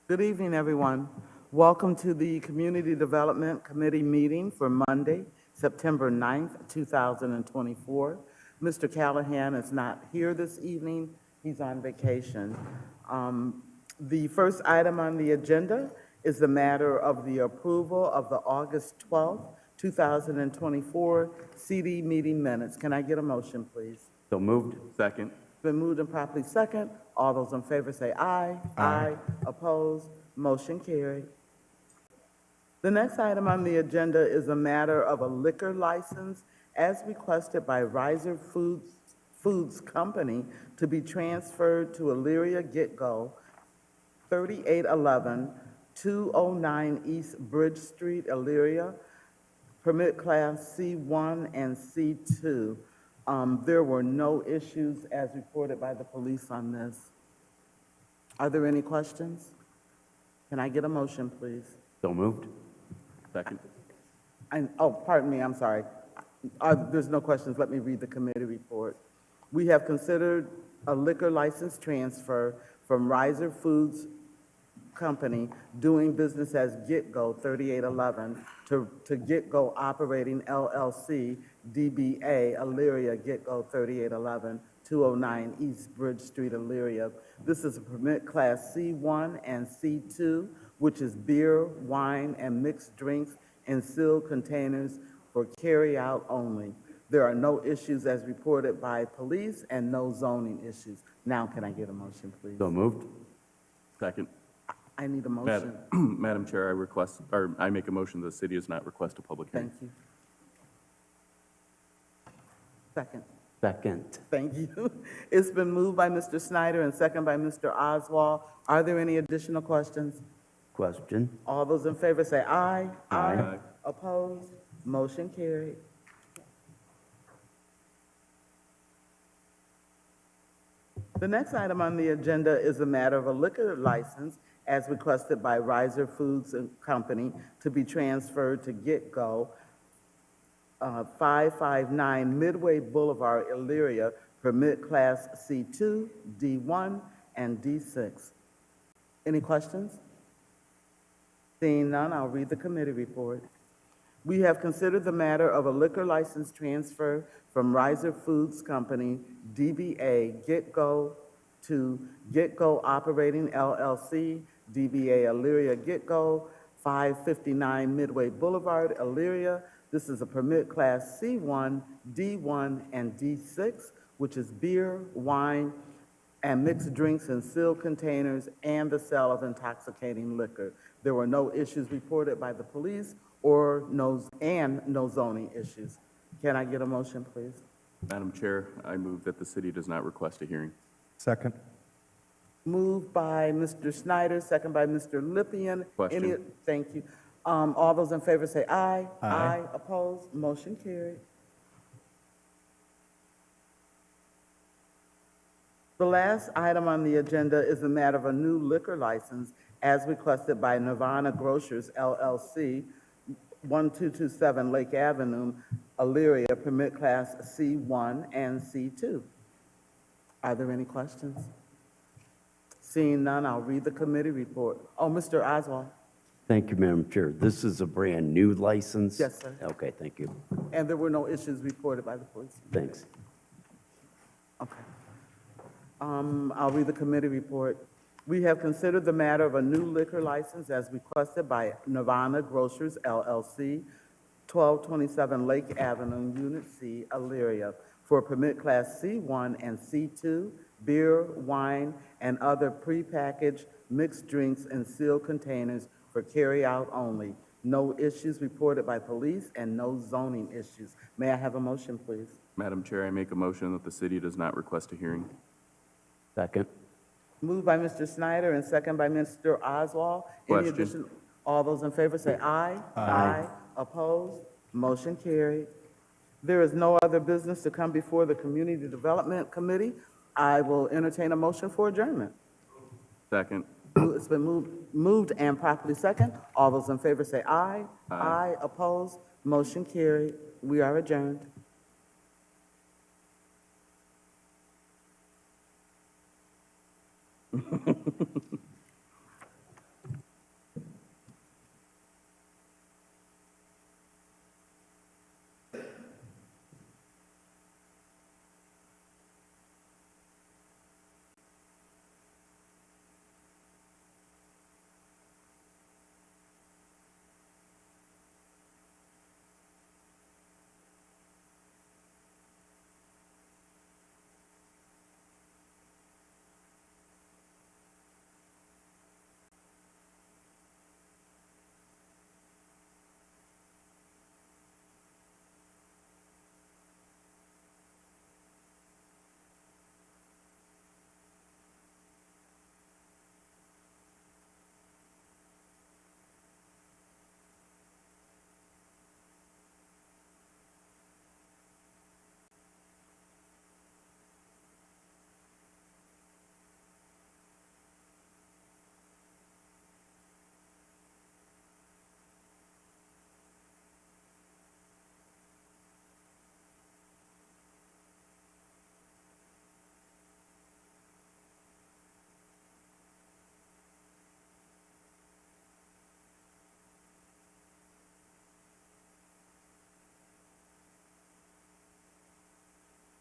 Good evening, everyone. Welcome to the Community Development Committee meeting for Monday, September 9th, 2024. Mr. Callahan is not here this evening. He's on vacation. The first item on the agenda is the matter of the approval of the August 12th, 2024 CD meeting minutes. Can I get a motion, please? So moved. Second. Been moved and properly second. All those in favor say aye. Aye. Opposed? Motion carried. The next item on the agenda is a matter of a liquor license as requested by Riser Foods Company to be transferred to Elyria Get-Go, 3811 209 East Bridge Street, Elyria, permit class C1 and C2. There were no issues as reported by the police on this. Are there any questions? Can I get a motion, please? So moved. Second. Pardon me, I'm sorry. There's no questions. Let me read the committee report. We have considered a liquor license transfer from Riser Foods Company doing business as Get-Go 3811 to Get-Go Operating LLC DBA Elyria Get-Go 3811 209 East Bridge Street, Elyria. This is a permit class C1 and C2, which is beer, wine, and mixed drinks in sealed containers for carry-out only. There are no issues as reported by police and no zoning issues. Now, can I get a motion, please? So moved. Second. I need a motion. Madam Chair, I make a motion that the city does not request a public hearing. Thank you. Second. Second. Thank you. It's been moved by Mr. Snyder and second by Mr. Oswald. Are there any additional questions? Question. All those in favor say aye. Aye. Opposed? Motion carried. The next item on the agenda is a matter of a liquor license as requested by Riser Foods and Company to be transferred to Get-Go, 559 Midway Boulevard, Elyria, permit class C2, D1, and D6. Any questions? Seeing none, I'll read the committee report. We have considered the matter of a liquor license transfer from Riser Foods Company, DBA Get-Go to Get-Go Operating LLC, DBA Elyria Get-Go, 559 Midway Boulevard, Elyria. This is a permit class C1, D1, and D6, which is beer, wine, and mixed drinks in sealed containers and the sale of intoxicating liquor. There were no issues reported by the police or no zoning issues. Can I get a motion, please? Madam Chair, I move that the city does not request a hearing. Second. Moved by Mr. Snyder, second by Mr. Lippian. Question. Thank you. All those in favor say aye. Aye. Opposed? Motion carried. The last item on the agenda is the matter of a new liquor license as requested by Nirvana Grocers LLC, 1227 Lake Avenue, Elyria, permit class C1 and C2. Are there any questions? Seeing none, I'll read the committee report. Oh, Mr. Oswald. Thank you, Madam Chair. This is a brand-new license? Yes, sir. Okay, thank you. And there were no issues reported by the police? Thanks. Okay. I'll read the committee report. We have considered the matter of a new liquor license as requested by Nirvana Grocers LLC, 1227 Lake Avenue, Unit C, Elyria, for permit class C1 and C2, beer, wine, and other prepackaged mixed drinks in sealed containers for carry-out only. No issues reported by police and no zoning issues. May I have a motion, please? Madam Chair, I make a motion that the city does not request a hearing. Second. Moved by Mr. Snyder and second by Mr. Oswald. Any Question. addition? All those in favor say aye. Aye. Opposed? Motion carried. There is no other business to come before the Community Development Committee. I will entertain a motion for adjournment. Second. It's been moved and properly second. All those in favor say aye. Aye. Opposed? Motion carried. We are adjourned.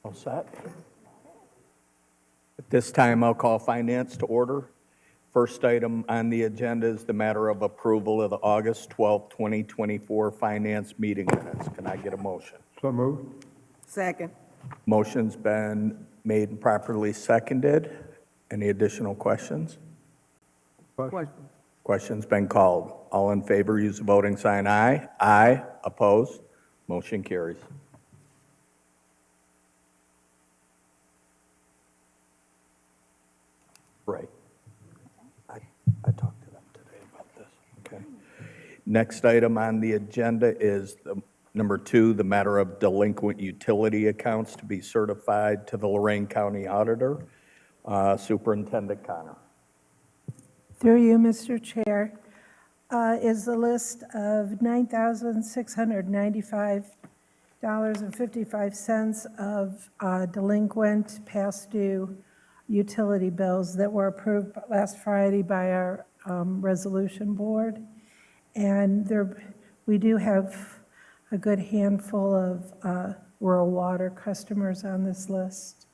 All set. At this time, I'll call finance to order. First item on the agenda is the matter of approval of the August 12, 2024 finance meeting minutes. Can I get a motion? So moved. Second. Motion's been made and properly seconded. Any additional questions? Question's been called. All in favor, use the voting sign aye. Aye. Opposed? Motion carries. Right. I talked to them today about this. Okay. Next item on the agenda is number 2, the matter of delinquent utility accounts to be certified to the Lorraine County Auditor. Superintendent Connor. Through you, Mr. Chair, is the list of $9,695.55 of delinquent past due utility bills that were approved last Friday by our resolution board. And we do have a good handful of rural water customers on this list.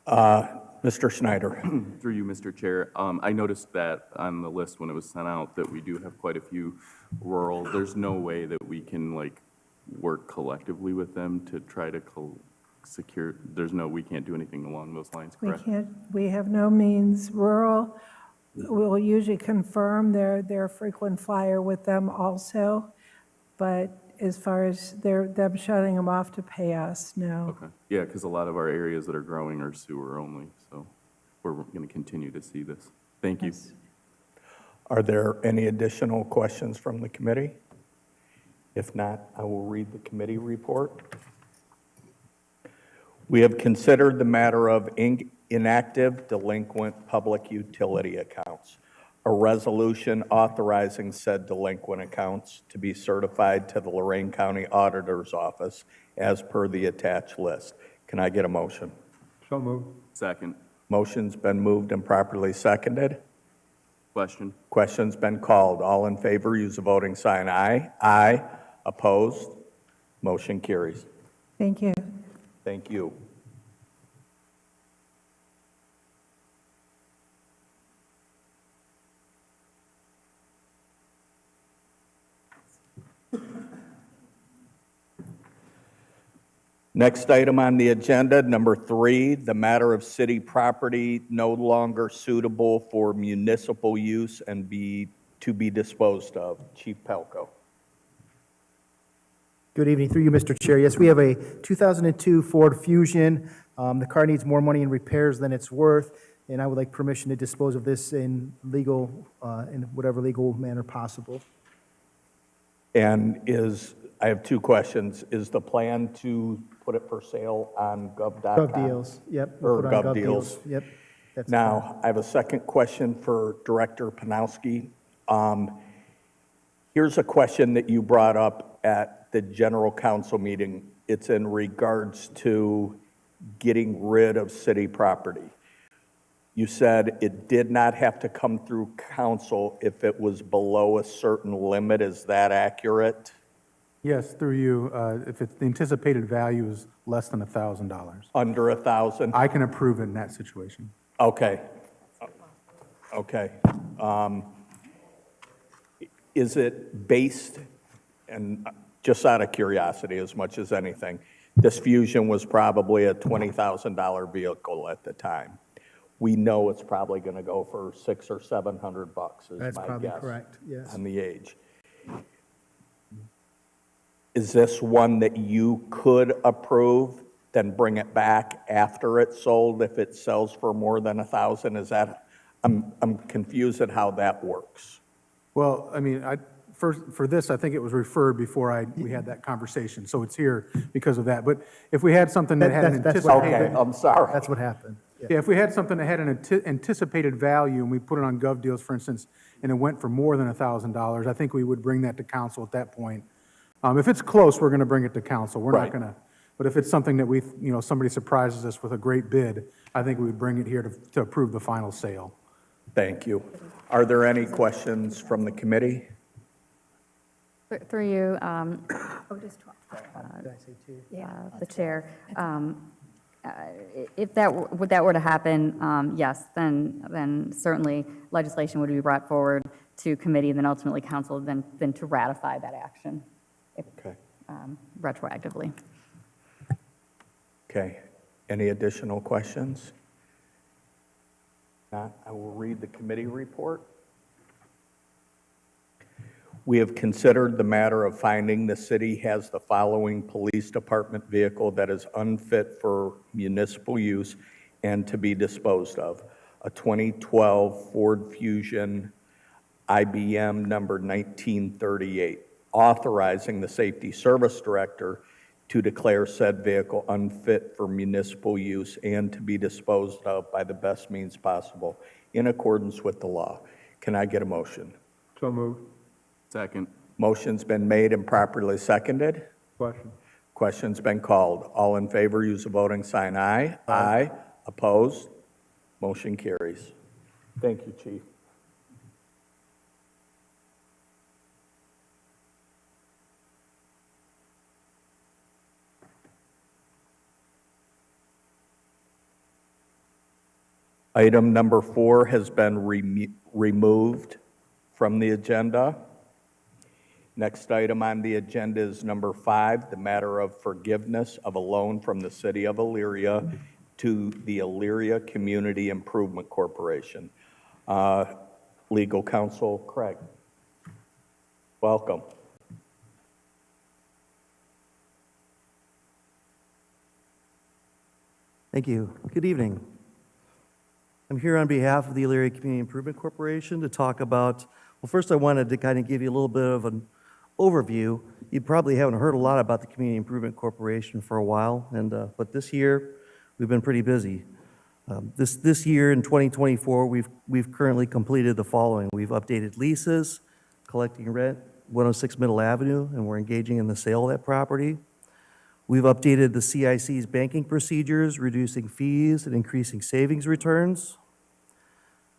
Mr. Schneider. Through you, Mr. Chair, I noticed that on the list when it was sent out that we do have quite a few rural. There's no way that we can like work collectively with them to try to secure. We can't do anything along those lines, correct? We have no means. Rural, we'll usually confirm their frequent flyer with them also, but as far as them shutting them off to pay us, no. Okay. Yeah, because a lot of our areas that are growing are sewer only, so we're going to continue to see this. Thank you. Yes. Are there any additional questions from the committee? If not, I will read the committee report. We have considered the matter of inactive delinquent public utility accounts. A resolution authorizing said delinquent accounts to be certified to the Lorraine County Auditor's Office as per the attached list. Can I get a motion? So moved. Second. Motion's been moved and properly seconded. Question. Question's been called. All in favor, use the voting sign aye. Aye. Opposed? Motion carries. Thank you. Thank you. Next item on the agenda, number 3, the matter of city property no longer suitable for municipal use and to be disposed of. Chief Pelko. Good evening, through you, Mr. Chair. Yes, we have a 2002 Ford Fusion. The car needs more money in repairs than it's worth, and I would like permission to dispose of this in whatever legal manner possible. And I have 2 questions. Is the plan to put it for sale on gov.com? Gov Deals, yep. Or Put on Gov Deals. Yep. That's the plan. Now, I have a second question for Director Panowski. Here's a question that you brought up at the general council meeting. It's in regards to getting rid of city property. You said it did not have to come through council if it was below a certain limit. Is that accurate? Yes, through you, if it's, the anticipated value is less than $1,000, Under 1,000? I can approve it in that situation. Okay. Okay. Is it based, and just out of curiosity as much as anything, this Fusion was probably a $20,000 vehicle at the time. We know it's probably going to go for $600 or $700 is my guess. That's probably correct, yes. On the age. Is this one that you could approve, then bring it back after it's sold if it sells for more than 1,000? Is that, I'm confused at how that works. Well, I mean, for this, I think it was referred before we had that conversation, so it's here because of that. But if we had something that had an That's what anticipated, Okay, I'm sorry. That's what happened. Yeah. yeah, if we had something that had an anticipated value and we put it on Gov Deals, for instance, and it went for more than $1,000, I think we would bring that to council at that point. If it's close, we're going to bring it to council. We're Right. not going to, but if it's something that somebody surprises us with a great bid, I think we would bring it here to approve the final sale. Thank you. Are there any questions from the committee? Through you, Oh, it is 12. Did I say two? the chair. If that were to happen, yes, then certainly legislation would be brought forward to committee and then ultimately council, then to ratify that action Okay. retroactively. Okay. Any additional questions? Not, I will read the committee report. We have considered the matter of finding the city has the following police department vehicle that is unfit for municipal use and to be disposed of. A 2012 Ford Fusion IBM number 1938, authorizing the safety service director to declare said vehicle unfit for municipal use and to be disposed of by the best means possible in accordance with the law. Can I get a motion? So moved. Second. Motion's been made and properly seconded. Question. Question's been called. All in favor, use the voting sign aye. Aye. Opposed? Motion carries. Thank you, Chief. Item number 4 has been removed from the agenda. Next item on the agenda is number 5, the matter of forgiveness of a loan from the city of Elyria to the Elyria Community Improvement Corporation. Legal counsel Craig. Welcome. Thank you. Good evening. I'm here on behalf of the Elyria Community Improvement Corporation to talk about, well, first I wanted to kind of give you a little bit of an overview. You probably haven't heard a lot about the Community Improvement Corporation for a while, but this year we've been pretty busy. This year in 2024, we've currently completed the following. We've updated leases, collecting rent, 106 Middle Avenue, and we're engaging in the sale of that property. We've updated the CIC's banking procedures, reducing fees and increasing savings returns.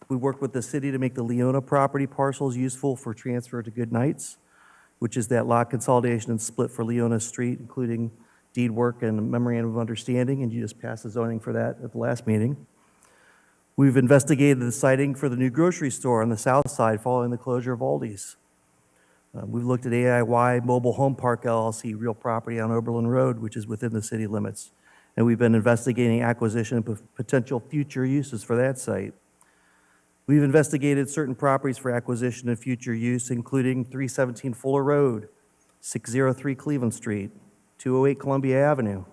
We worked with the city to make the Leona property parcels useful for transfer to Good Nights, which is that lot consolidation and split for Leona Street, including deed work and a memorandum of understanding, and you just passed the zoning for that at the last meeting. We've investigated the siting for the new grocery store on the south side following the closure of Aldi's. We've looked at AIY Mobile Home Park LLC, real property on Oberlin Road, which is within the city limits. And we've been investigating acquisition of potential future uses for that site. We've investigated certain properties for acquisition and future use, including 317 Fuller Road, 603 Cleveland Street, 208 Columbia Avenue.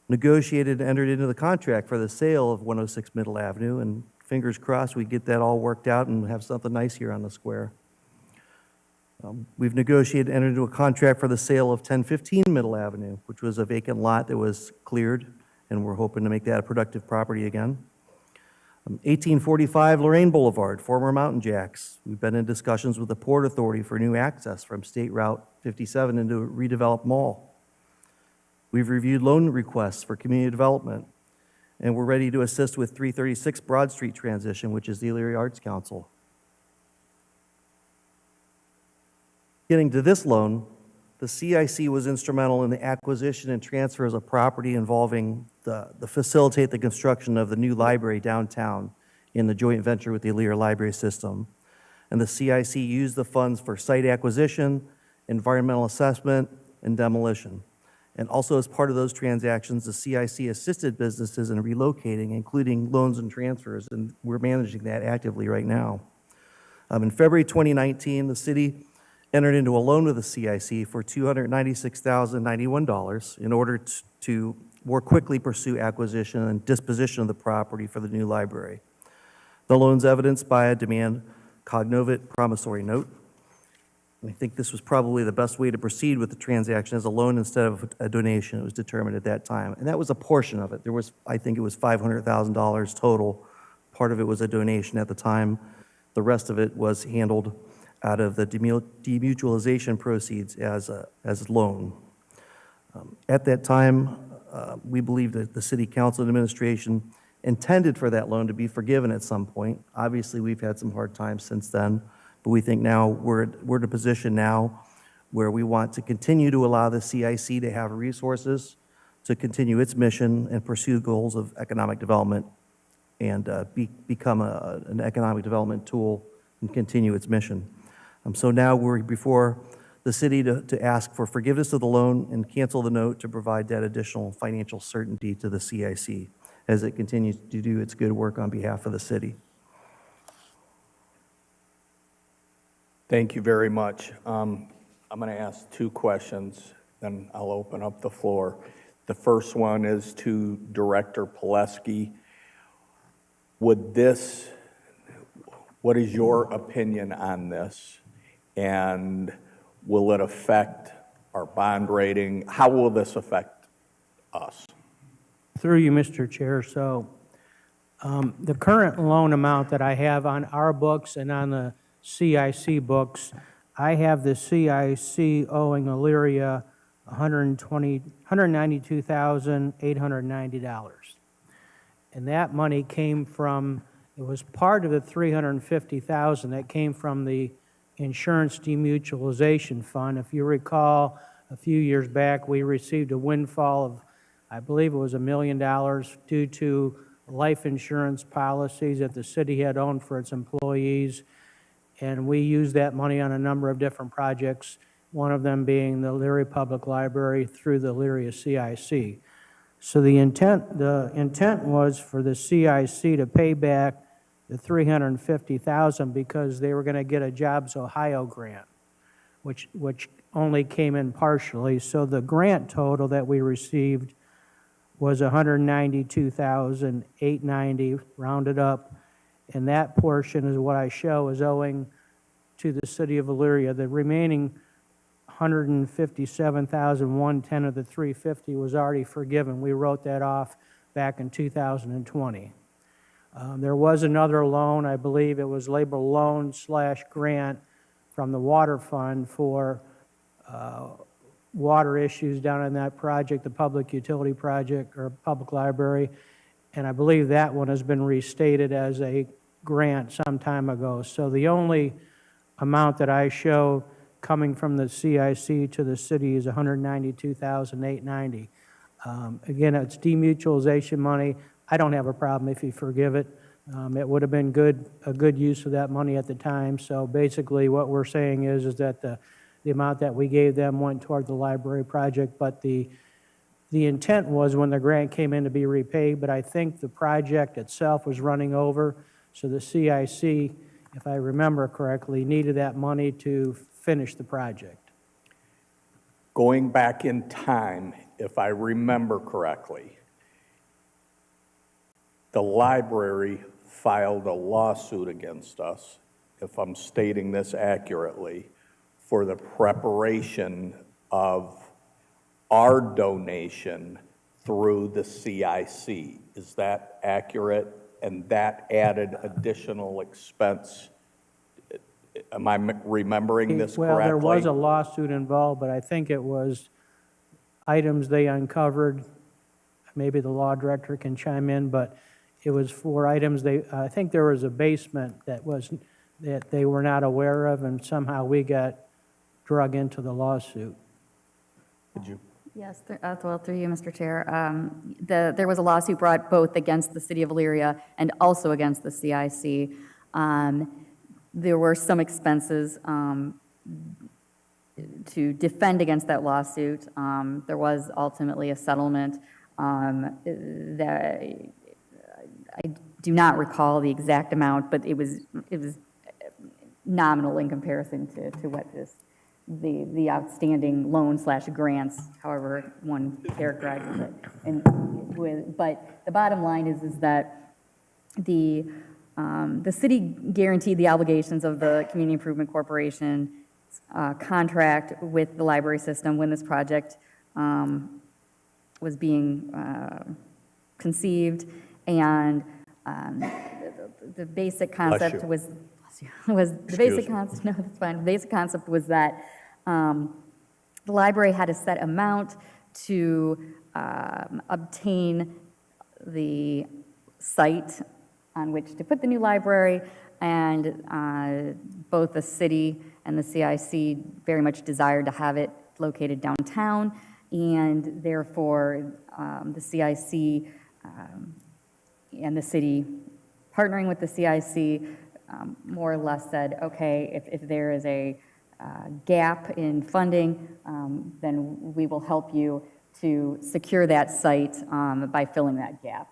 Negotiated and entered into the contract for the sale of 106 Middle Avenue, and fingers crossed we get that all worked out and have something nice here on the square. We've negotiated and entered into a contract for the sale of 1015 Middle Avenue, which was a vacant lot that was cleared, and we're hoping to make that a productive property again. 1845 Lorraine Boulevard, former Mountain Jacks. We've been in discussions with the Port Authority for new access from State Route 57 into a redeveloped mall. We've reviewed loan requests for community development, and we're ready to assist with 336 Broad Street transition, which is the Elyria Arts Council. Getting to this loan, the CIC was instrumental in the acquisition and transfers of property involving the facilitate the construction of the new library downtown in the joint venture with the Elyria Library System. And the CIC used the funds for site acquisition, environmental assessment, and demolition. And also as part of those transactions, the CIC assisted businesses in relocating, including loans and transfers, and we're managing that actively right now. In February 2019, the city entered into a loan with the CIC for $296,091 in order to more quickly pursue acquisition and disposition of the property for the new library. The loan's evidenced by a demand cognovit promissory note. I think this was probably the best way to proceed with the transaction as a loan instead of a donation. It was determined at that time. And that was a portion of it. There was, I think it was $500,000 total. Part of it was a donation at the time. The rest of it was handled out of the demutualization proceeds as a loan. At that time, we believe that the city council and administration intended for that loan to be forgiven at some point. Obviously, we've had some hard times since then, but we think now we're in a position now where we want to continue to allow the CIC to have resources to continue its mission and pursue goals of economic development and become an economic development tool and continue its mission. So now we're before the city to ask for forgiveness of the loan and cancel the note to provide that additional financial certainty to the CIC as it continues to do its good work on behalf of the city. Thank you very much. I'm going to ask two questions, then I'll open up the floor. The first one is to Director Pileski. What is your opinion on this? And will it affect our bond rating? How will this affect us? Through you, Mr. Chair, so the current loan amount that I have on our books and on the CIC books, I have the CIC owing Elyria $192,890. And that money came from, it was part of the $350,000 that came from the Insurance Demutualization Fund. If you recall, a few years back, we received a windfall of, I believe it was $1 million due to life insurance policies that the city had owned for its employees. And we used that money on a number of different projects, one of them being the Elyria Public Library through the Elyria CIC. So the intent was for the CIC to pay back the $350,000 because they were going to get a Jobs Ohio grant, which only came in partially. So the grant total that we received was $192,890, rounded up, and that portion is what I show is owing to the city of Elyria. The remaining $157,110 of the $350 was already forgiven. We wrote that off back in 2020. There was another loan, I believe it was labeled loan/grant from the water fund for water issues down in that project, the public utility project or public library, and I believe that one has been restated as a grant some time ago. So the only amount that I show coming from the CIC to the city is $192,890. Again, it's demutualization money. I don't have a problem if you forgive it. It would have been a good use of that money at the time. So basically what we're saying is that the amount that we gave them went toward the library project, but the intent was when the grant came in to be repaid, but I think the project itself was running over, so the CIC, if I remember correctly, needed that money to finish the project. Going back in time, if I remember correctly, the library filed a lawsuit against us, if I'm stating this accurately, for the preparation of our donation through the CIC. Is that accurate? And that added additional expense. Am I remembering this correctly? Well, there was a lawsuit involved, but I think it was items they uncovered. Maybe the law director can chime in, but it was for items I think there was a basement that they were not aware of, and somehow we got drug into the lawsuit. Did you? Yes, well, through you, Mr. Chair. There was a lawsuit brought both against the city of Elyria and also against the CIC. There were some expenses to defend against that lawsuit. There was ultimately a settlement that I do not recall the exact amount, but it was nominal in comparison to what the outstanding loan/grants, however one characterizes it. But the bottom line is that the city guaranteed the obligations of the Community Improvement Corporation contract with the library system when this project was being conceived, and the basic concept was the basic concept. No, that's fine. The basic concept was that the library had a set amount to obtain the site on which to put the new library, and both the city and the CIC very much desired to have it located downtown, and therefore, the CIC and the city, partnering with the CIC, more or less said, okay, if there is a gap in funding, then we will help you to secure that site by filling that gap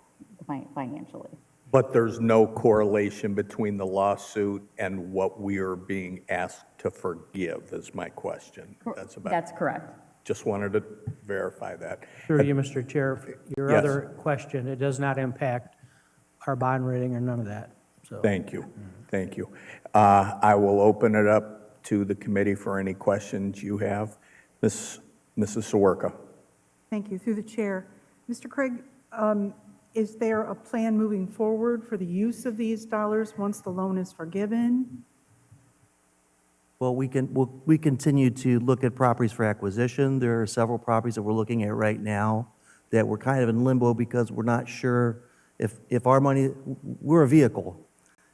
financially. But there's no correlation between the lawsuit and what we are being asked to forgive, is my question. That's correct. Just wanted to verify that. Through you, Mr. Chair, your Yes. other question, it does not impact our bond rating or none of that, so. Thank you, thank you. I will open it up to the committee for any questions you have. Mrs. Sawerka. Thank you. Through the chair. Mr. Craig, is there a plan moving forward for the use of these dollars once the loan is forgiven? Well, we continue to look at properties for acquisition. There are several properties that we're looking at right now that we're kind of in limbo because we're not sure if our money, we're a vehicle,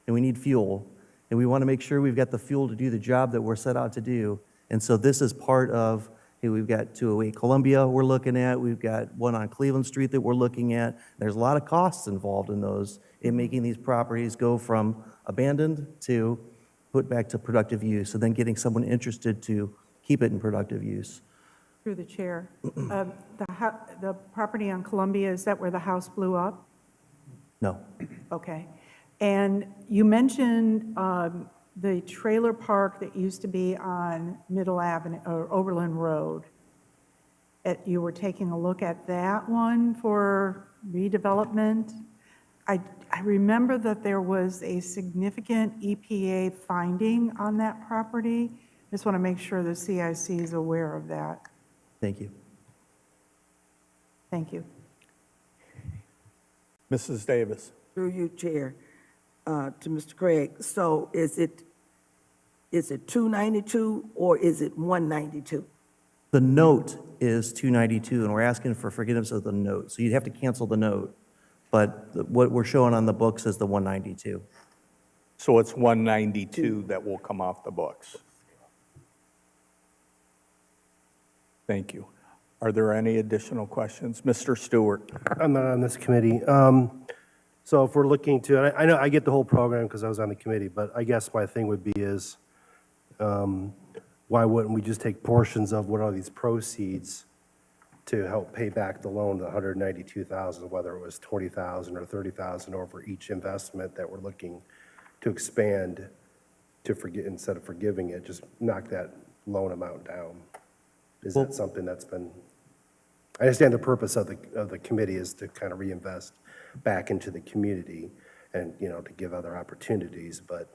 and we need fuel, and we want to make sure we've got the fuel to do the job that we're set out to do. And so this is part of, hey, we've got 208 Columbia we're looking at, we've got one on Cleveland Street that we're looking at. There's a lot of costs involved in those, in making these properties go from abandoned to put back to productive use, and then getting someone interested to keep it in productive use. Through the chair. The property on Columbia, is that where the house blew up? No. Okay. And you mentioned the trailer park that used to be on Middle Avenue, or Overland Road. You were taking a look at that one for redevelopment. I remember that there was a significant EPA finding on that property. Just want to make sure the CIC is aware of that. Thank you. Thank you. Mrs. Davis. Through you, Chair, to Mr. Craig. So is it 292 or is it 192? The note is 292, and we're asking for forgiveness of the note. So you'd have to cancel the note, but what we're showing on the books is the 192. So it's 192 that will come off the books. Thank you. Are there any additional questions? Mr. Stewart. I'm not on this committee. So if we're looking to, and I know I get the whole program because I was on the committee, but I guess my thing would be is, why wouldn't we just take portions of what are these proceeds to help pay back the loan, the $192,000, whether it was $20,000 or $30,000 over each investment that we're looking to expand to forget, instead of forgiving it, just knock that loan amount down? Is that something that's been, I understand the purpose of the committee is to kind of reinvest back into the community and, to give other opportunities, but,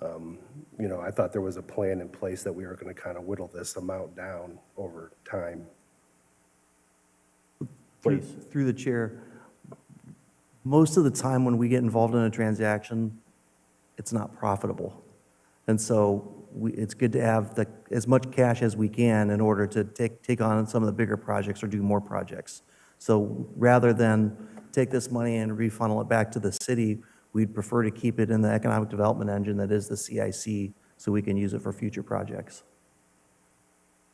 I thought there was a plan in place that we were going to kind of whittle this amount down over time. Through the chair, most of the time when we get involved in a transaction, it's not profitable. And so it's good to have as much cash as we can in order to take on some of the bigger projects or do more projects. So rather than take this money and refunnel it back to the city, we'd prefer to keep it in the economic development engine that is the CIC, so we can use it for future projects.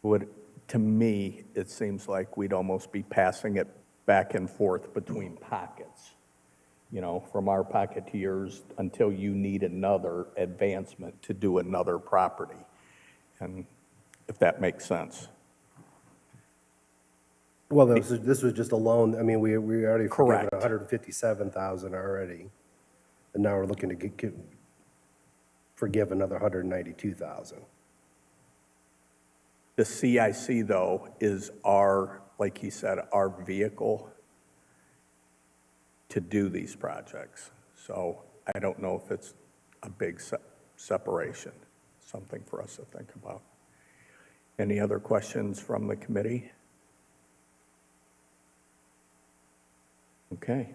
To me, it seems like we'd almost be passing it back and forth between pockets, from our pocket to yours until you need another advancement to do another property, and if that makes sense. Well, this was just a loan. I mean, we already forgiven Correct. $157,000 already, and now we're looking to forgive another $192,000. The CIC, though, is like he said, our vehicle to do these projects. So I don't know if it's a big separation, something for us to think about. Any other questions from the committee? Okay.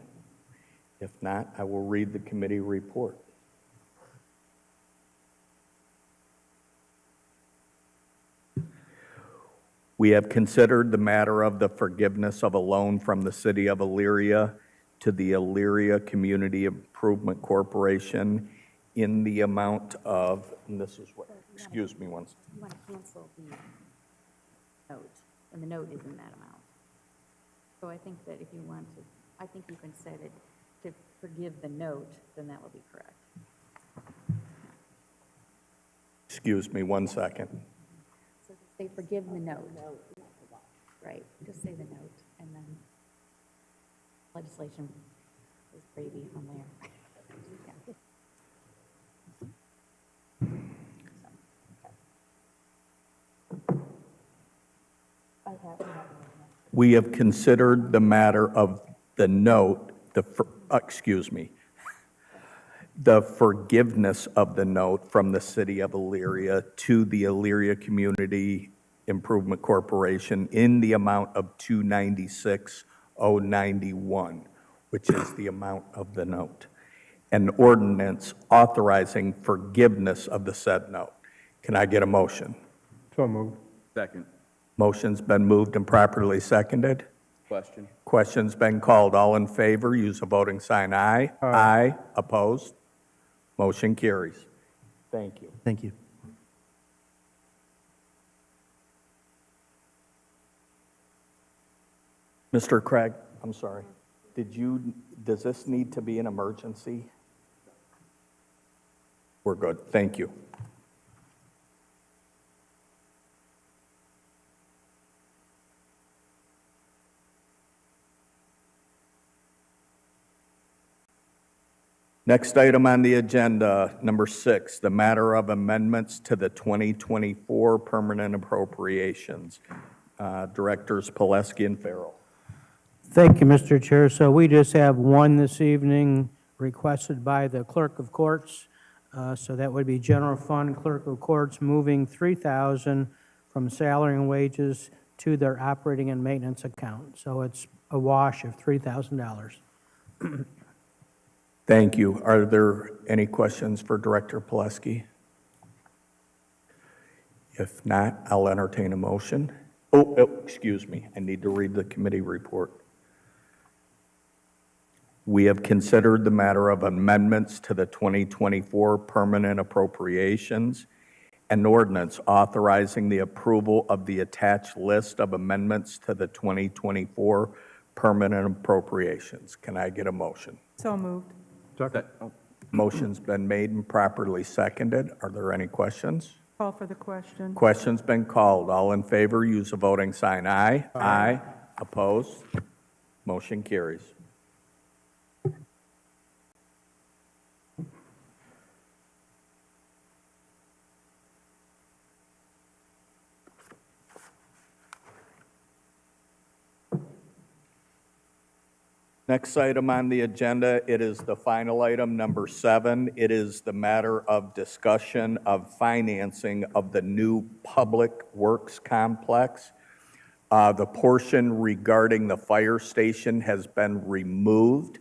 If not, I will read the committee report. We have considered the matter of the forgiveness of a loan from the City of Elyria to the Elyria Community Improvement Corporation in the amount of, and this is what, excuse me one second. You want to cancel the note, and the note isn't that amount. So I think that if you want to, I think you can set it to forgive the note, then that will be correct. Excuse me one second. So just say forgive the note. Right, just say the note, and then legislation is gravy from there. Yeah. We have considered the matter of the note, excuse me, the forgiveness of the note from the city of Elyria to the Elyria Community Improvement Corporation in the amount of $296,091, which is the amount of the note. An ordinance authorizing forgiveness of the said note. Can I get a motion? So moved. Second. Motion's been moved and properly seconded. Question? Question's been called. All in favor, use a voting sign aye. Aye. Opposed? Motion carries. Thank you. Thank you. Mr. Craig, I'm sorry. Does this need to be an emergency? We're good. Thank you. Next item on the agenda, number 6, the matter of amendments to the 2024 permanent appropriations. Directors Pileski and Farrell. Thank you, Mr. Chair. So we just have one this evening requested by the Clerk of Courts. So that would be General Fund Clerk of Courts moving $3,000 from salary and wages to their operating and maintenance account. So it's a wash of $3,000. Thank you. Are there any questions for Director Pileski? If not, I'll entertain a motion. Oh, excuse me. I need to read the committee report. We have considered the matter of amendments to the 2024 permanent appropriations and ordinance authorizing the approval of the attached list of amendments to the 2024 permanent appropriations. Can I get a motion? So moved. Motion's been made and properly seconded. Are there any questions? Call for the question. Question's been called. All in favor, use a voting sign aye. Aye. Opposed? Motion carries. Next item on the agenda, it is the final item, number 7. It is the matter of discussion of financing of the new Public Works Complex. The portion regarding the fire station has been removed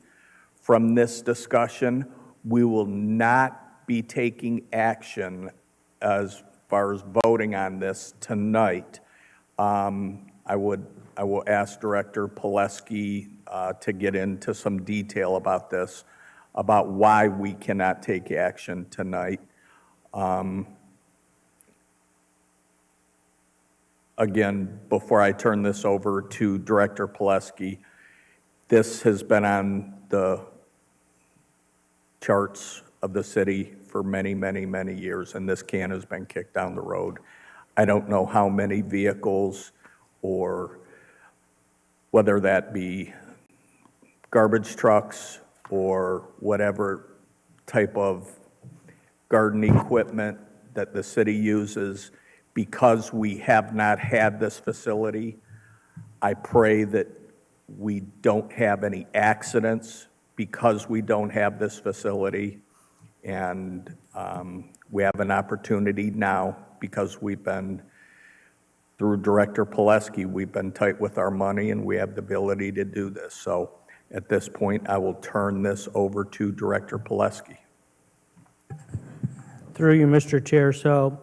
from this discussion. We will not be taking action as far as voting on this tonight. I will ask Director Pileski to get into some detail about this, about why we cannot take action tonight. Again, before I turn this over to Director Pileski, this has been on the charts of the city for many, many, many years, and this can has been kicked down the road. I don't know how many vehicles or whether that be garbage trucks or whatever type of garden equipment that the city uses, because we have not had this facility. I pray that we don't have any accidents because we don't have this facility. And we have an opportunity now, because we've been, through Director Pileski, we've been tight with our money and we have the ability to do this. So at this point, I will turn this over to Director Pileski. Through you, Mr. Chair. So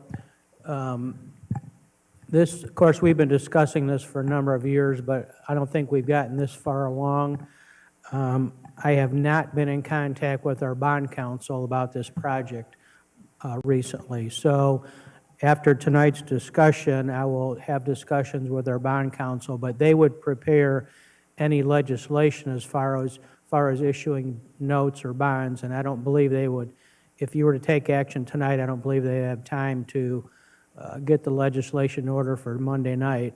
this, of course, we've been discussing this for a number of years, but I don't think we've gotten this far along. I have not been in contact with our bond counsel about this project recently. So after tonight's discussion, I will have discussions with our bond counsel, but they would prepare any legislation as far as issuing notes or bonds, and I don't believe they would, if you were to take action tonight, I don't believe they have time to get the legislation in order for Monday night.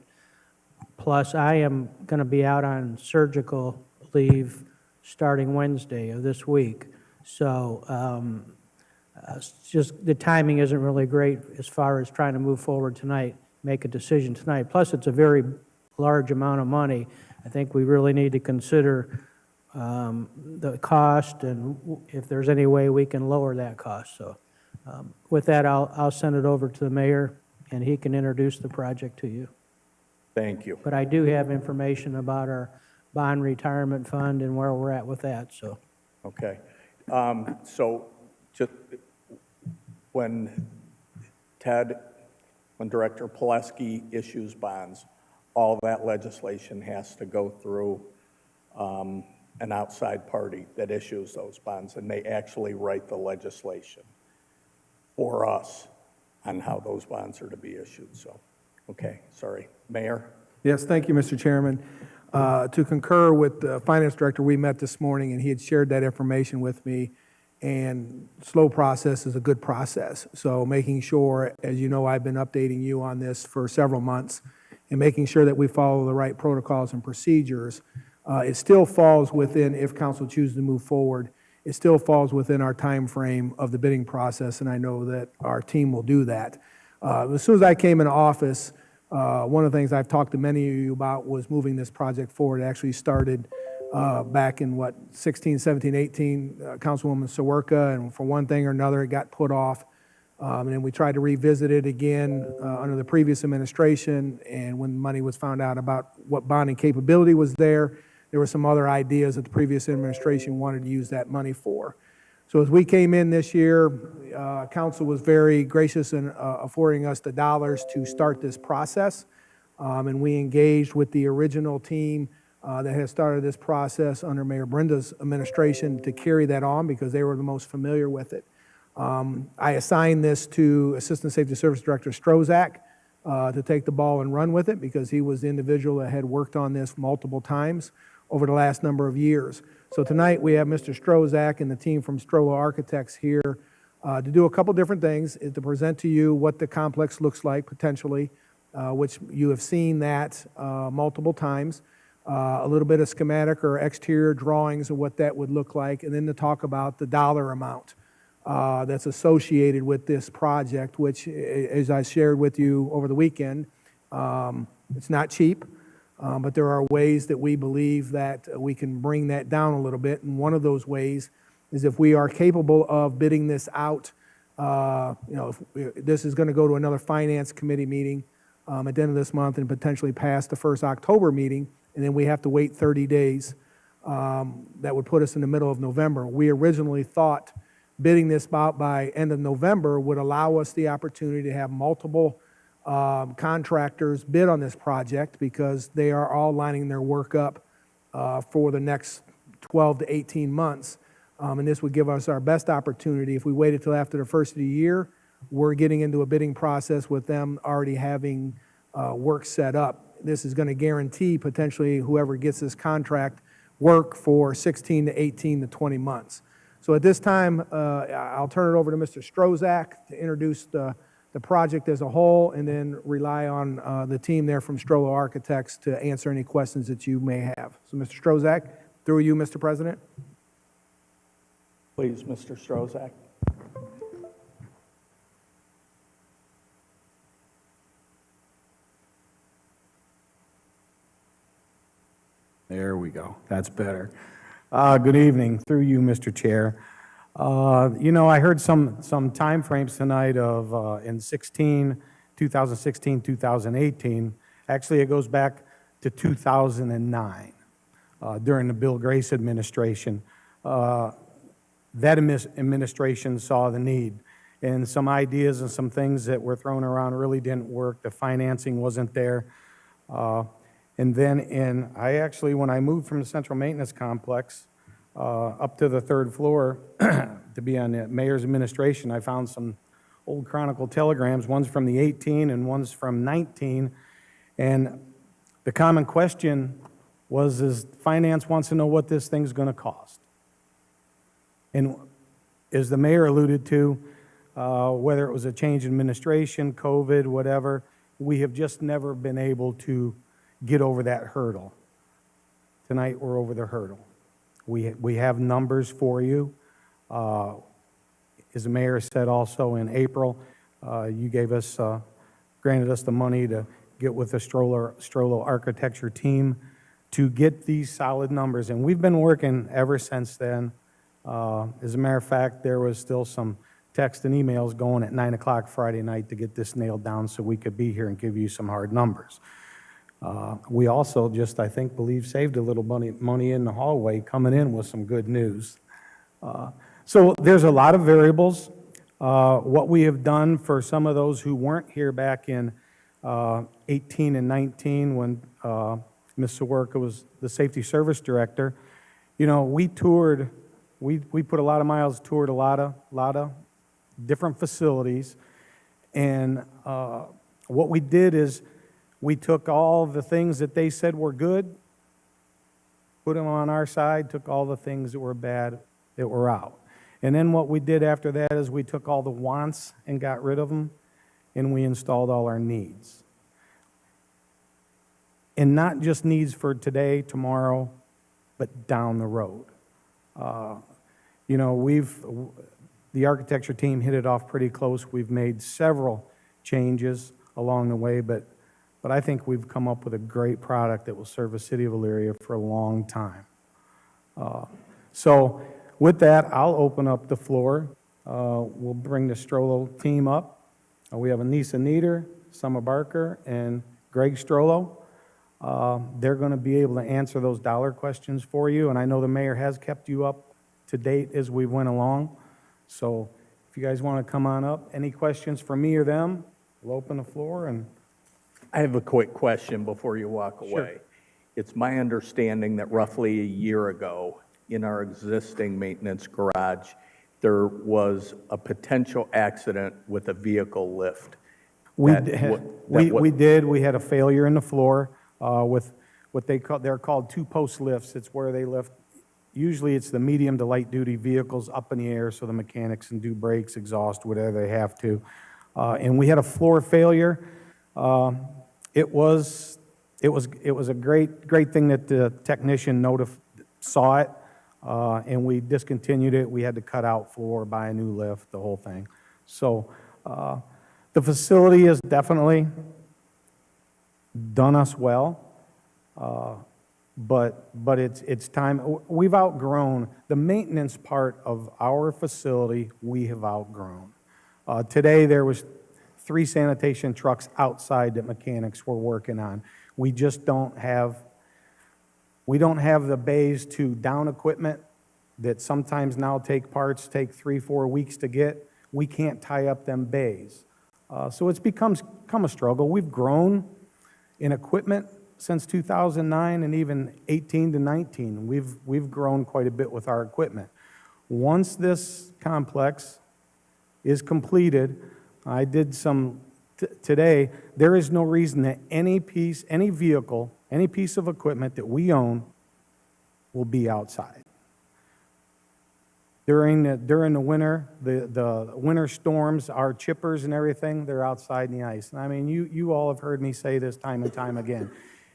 Plus, I am going to be out on surgical leave starting Wednesday of this week. So it's just the timing isn't really great as far as trying to move forward tonight, make a decision tonight. Plus, it's a very large amount of money. I think we really need to consider the cost and if there's any way we can lower that cost. So with that, I'll send it over to the mayor, and he can introduce the project to you. Thank you. But I do have information about our bond retirement fund and where we're at with that, so. Okay. So just when Director Pileski issues bonds, all that legislation has to go through an outside party that issues those bonds, and they actually write the legislation for us on how those bonds are to be issued. So, okay, sorry. Mayor? Yes, thank you, Mr. Chairman. To concur with the Finance Director, we met this morning, and he had shared that information with me, and slow process is a good process. So making sure, as you know, I've been updating you on this for several months, and making sure that we follow the right protocols and procedures. It still falls within, if council chooses to move forward, it still falls within our time frame of the bidding process, and I know that our team will do that. As soon as I came into office, one of the things I've talked to many of you about was moving this project forward. It actually started back in, 16, 17, 18, Councilwoman Sawerka, and for one thing or another, it got put off. And then we tried to revisit it again under the previous administration, and when money was found out about what bonding capability was there were some other ideas that the previous administration wanted to use that money for. So as we came in this year, council was very gracious in affording us the dollars to start this process, and we engaged with the original team that had started this process under Mayor Brenda's administration to carry that on because they were the most familiar with it. I assigned this to Assistant Safety Service Director Strozak to take the ball and run with it because he was the individual that had worked on this multiple times over the last number of years. So tonight we have Mr. Strozak and the team from Strollo Architects here to do a couple different things, is to present to you what the complex looks like potentially, which you have seen that multiple times, a little bit of schematic or exterior drawings of what that would look like, and then to talk about the dollar amount that's associated with this project, which, as I shared with you over the weekend, it's not cheap, but there are ways that we believe that we can bring that down a little bit, and one of those ways is if we are capable of bidding this out, if this is going to go to another Finance Committee meeting at the end of this month and potentially pass the first October meeting, and then we have to wait 30 days. That would put us in the middle of November. We originally thought bidding this out by end of November would allow us the opportunity to have multiple contractors bid on this project because they are all lining their work up for the next 12 to 18 months. And this would give us our best opportunity. If we waited till after the first of the year, we're getting into a bidding process with them already having work set up. This is going to guarantee potentially whoever gets this contract work for 16 to 18 to 20 months. So at this time, I'll turn it over to Mr. Strozak to introduce the project as a whole, and then rely on the team there from Strollo Architects to answer any questions that you may have. So Mr. Strozak, through you, Mr. President. Please, Mr. Strozak. There we go. That's better. Good evening, through you, Mr. Chair. I heard some timeframes tonight of in 2016, 2018. Actually, it goes back to 2009 during the Bill Grace administration. That administration saw the need, and some ideas and some things that were thrown around really didn't work. The financing wasn't there. And then when I moved from the Central Maintenance Complex, up to the third floor to be on the mayor's administration. I found some old Chronicle telegrams, one's from the 18 and one's from 19. And the common question is finance wants to know what this thing's going to cost. And as the mayor alluded to, whether it was a change in administration, COVID, whatever, we have just never been able to get over that hurdle. Tonight, we're over the hurdle. We have numbers for you. As the mayor said also in April, you granted us the money to get with the Strollo architecture team to get these solid numbers. And we've been working ever since then. As a matter of fact, there was still some text and emails going at 9 o'clock Friday night to get this nailed down so we could be here and give you some hard numbers. We also just, I think, saved a little money in the hallway coming in with some good news. So there's a lot of variables. What we have done for some of those who weren't here back in 18 and 19 when Ms. Sawerka was the safety service director, we toured, we put a lot of miles, toured a lot of different facilities. And what we did is we took all the things that they said were good, put them on our side, took all the things that were bad that were out. And then what we did after that is we took all the wants and got rid of them, and we installed all our needs. And not just needs for today, tomorrow, but down the road. The architecture team hit it off pretty close. We've made several changes along the way, but I think we've come up with a great product that will serve the city of Elyria for a long time. So with that, I'll open up the floor. We'll bring the Strollo team up. We have Anissa Nieder, Summer Barker, and Greg Strollo. They're going to be able to answer those dollar questions for you, and I know the mayor has kept you up to date as we went along. So if you guys want to come on up, any questions for me or them, we'll open the floor. And I have a quick question before you walk away. It's my understanding that roughly a year ago, in our existing maintenance garage, there was a potential accident with a vehicle lift. We did. We had a failure in the floor with what they're called two-post lifts. It's where they lift. Usually it's the medium to light-duty vehicles up in the air so the mechanics can do brakes, exhaust, whatever they have to. And we had a floor failure. It was a great thing that the technician saw it, and we discontinued it. We had to cut out floor, buy a new lift, the whole thing. So the facility has definitely done us well. But it's time. We've outgrown the maintenance part of our facility. We have outgrown. Today there was 3 sanitation trucks outside that mechanics were working on. We just don't have the bays to down equipment that sometimes now take 3-4 weeks to get. We can't tie up them bays. So it's become a struggle. We've grown in equipment since 2009 and even 18 to 19. We've grown quite a bit with our equipment. Once this complex is completed, I did some today, there is no reason that any vehicle, any piece of equipment that we own will be outside. During the winter, the winter storms, our chippers and everything, they're outside in the ice. And I mean, you all have heard me say this time and time again.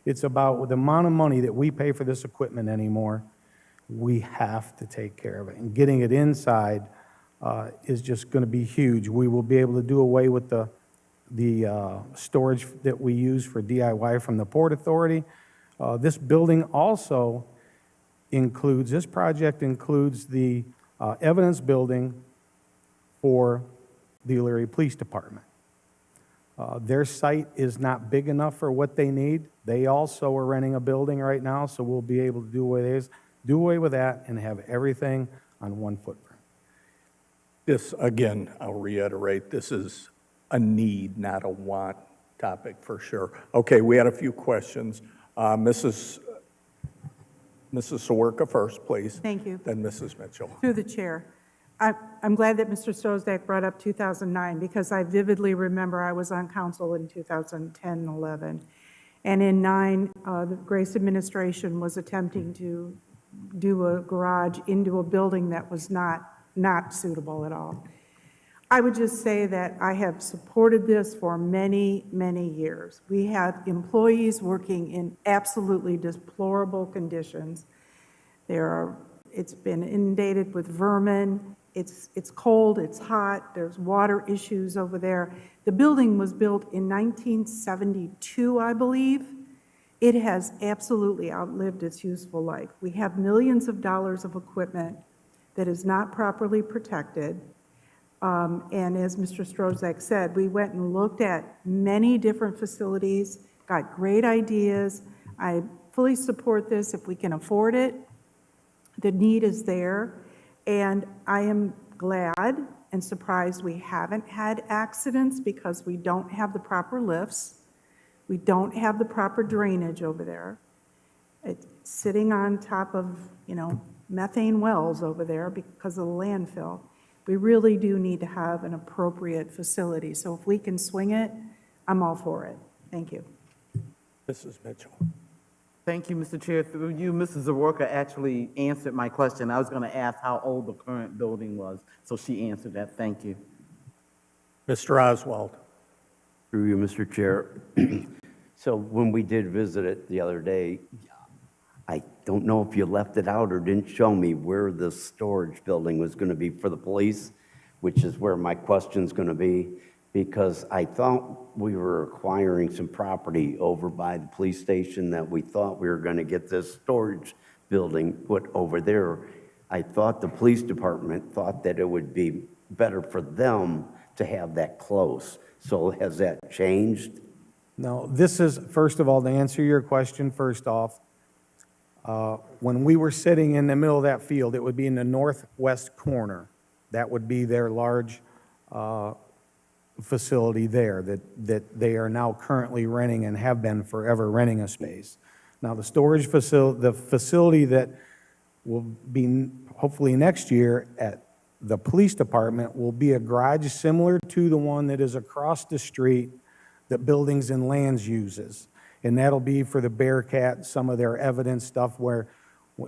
It's about the amount of money that we pay for this equipment anymore. We have to take care of it. And getting it inside is just going to be huge. We will be able to do away with the storage that we use for DIY from the Port Authority. This building also includes, this project includes the evidence building for the Elyria Police Department. Their site is not big enough for what they need. They also are renting a building right now, so we'll be able to do away with that and have everything on one footprint. This, again, I'll reiterate, this is a need, not a want topic for sure. Okay, we had a few questions. Mrs. Mrs. Sawerka first, please. Thank you. Then Mrs. Mitchell. Through the chair. I'm glad that Mr. Strozak brought up 2009, because I vividly remember I was on council in 2010, 11. And in 9, the Grace administration was attempting to do a garage into a building that was not suitable at all. I would just say that I have supported this for many, many years. We have employees working in absolutely deplorable conditions. It's been inundated with vermin. It's cold, it's hot, there's water issues over there. The building was built in 1972, I believe. It has absolutely outlived its useful life. We have millions of dollars of equipment that is not properly protected. And as Mr. Strozak said, we went and looked at many different facilities, got great ideas. I fully support this if we can afford it. The need is there. And I am glad and surprised we haven't had accidents because we don't have the proper lifts. We don't have the proper drainage over there. It's sitting on top of, methane wells over there because of the landfill. We really do need to have an appropriate facility. So if we can swing it, I'm all for it. Thank you. Mrs. Mitchell. Thank you, Mr. Chair. Through you, Mrs. Zaworka actually answered my question. I was going to ask how old the current building was, so she answered that. Thank you. Mr. Oswald. Through you, Mr. Chair. So when we did visit it the other day, I don't know if you left it out or didn't show me where the storage building was going to be for the police, which is where my question's going to be, because I thought we were acquiring some property over by the police station that we thought we were going to get this storage building put over there. I thought the police department thought that it would be better for them to have that close. So has that changed? No, this is, first of all, to answer your question, first off, when we were sitting in the middle of that field, it would be in the northwest corner. That would be their large facility there that they are now currently renting and have been forever renting a space. Now, the storage facility, the facility that will be hopefully next year at the police department will be a garage similar to the one that is across the street that Buildings and Lands uses. And that'll be for the Bearcat, some of their evidence stuff where,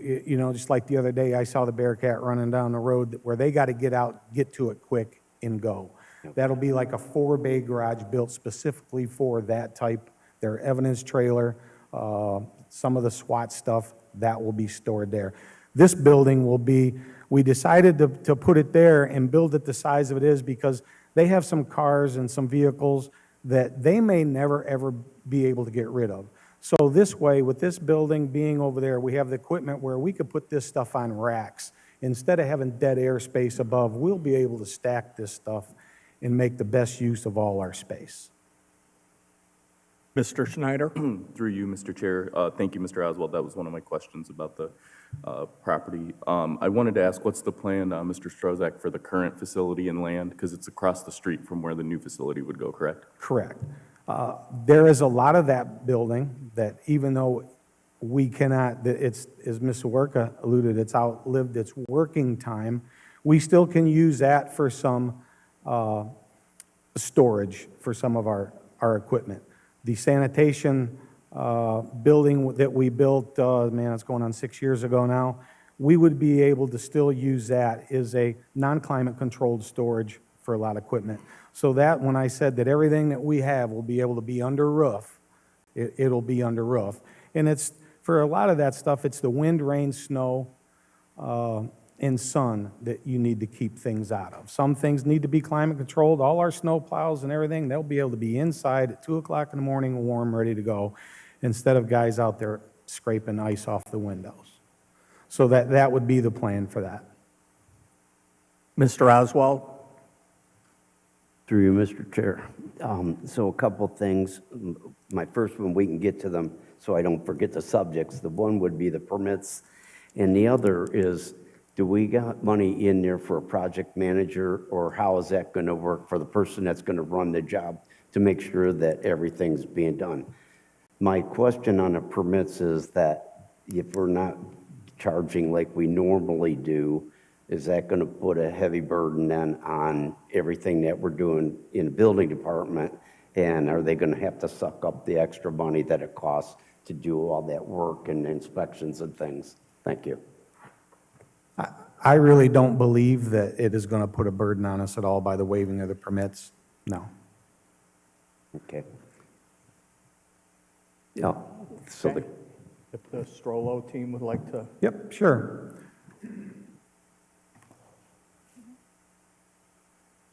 just like the other day, I saw the Bearcat running down the road where they got to get out, get to it quick and go. That'll be like a 4-bay garage built specifically for that type, their evidence trailer, some of the SWAT stuff, that will be stored there. This building will be, we decided to put it there and build it the size of it is because they have some cars and some vehicles that they may never, ever be able to get rid of. So this way, with this building being over there, we have the equipment where we could put this stuff on racks. Instead of having dead air space above, we'll be able to stack this stuff and make the best use of all our space. Mr. Schneider. Through you, Mr. Chair. Thank you, Mr. Oswald. That was one of my questions about the property. I wanted to ask, what's the plan, Mr. Strozak, for the current facility and land? Because it's across the street from where the new facility would go, correct? Correct. There is a lot of that building that even though we cannot, it's, as Ms. Sawerka alluded, it's outlived its working time, we still can use that for some storage for some of our equipment. The sanitation building that we built, it's going on 6 years ago now, we would be able to still use that as a non-climate controlled storage for a lot of equipment. So that, when I said that everything that we have will be able to be under roof, it'll be under roof. And it's, for a lot of that stuff, it's the wind, rain, snow, and sun that you need to keep things out of. Some things need to be climate controlled. All our snow plows and everything, they'll be able to be inside at 2 o'clock in the morning, warm, ready to go, instead of guys out there scraping ice off the windows. So that would be the plan for that. Mr. Oswald. Through you, Mr. Chair. So a couple things. My first one, we can get to them so I don't forget the subjects. The one would be the permits, and the other is, do we got money in there for a project manager, or how is that going to work for the person that's going to run the job to make sure that everything's being done? My question on the permits is that if we're not charging like we normally do, is that going to put a heavy burden then on everything that we're doing in the building department? And are they going to have to suck up the extra money that it costs to do all that work and inspections and things? Thank you. I really don't believe that it is going to put a burden on us at all by the waiving of the permits. No. Okay. Yeah, so the, If the Strollo team would like to. Yep, sure.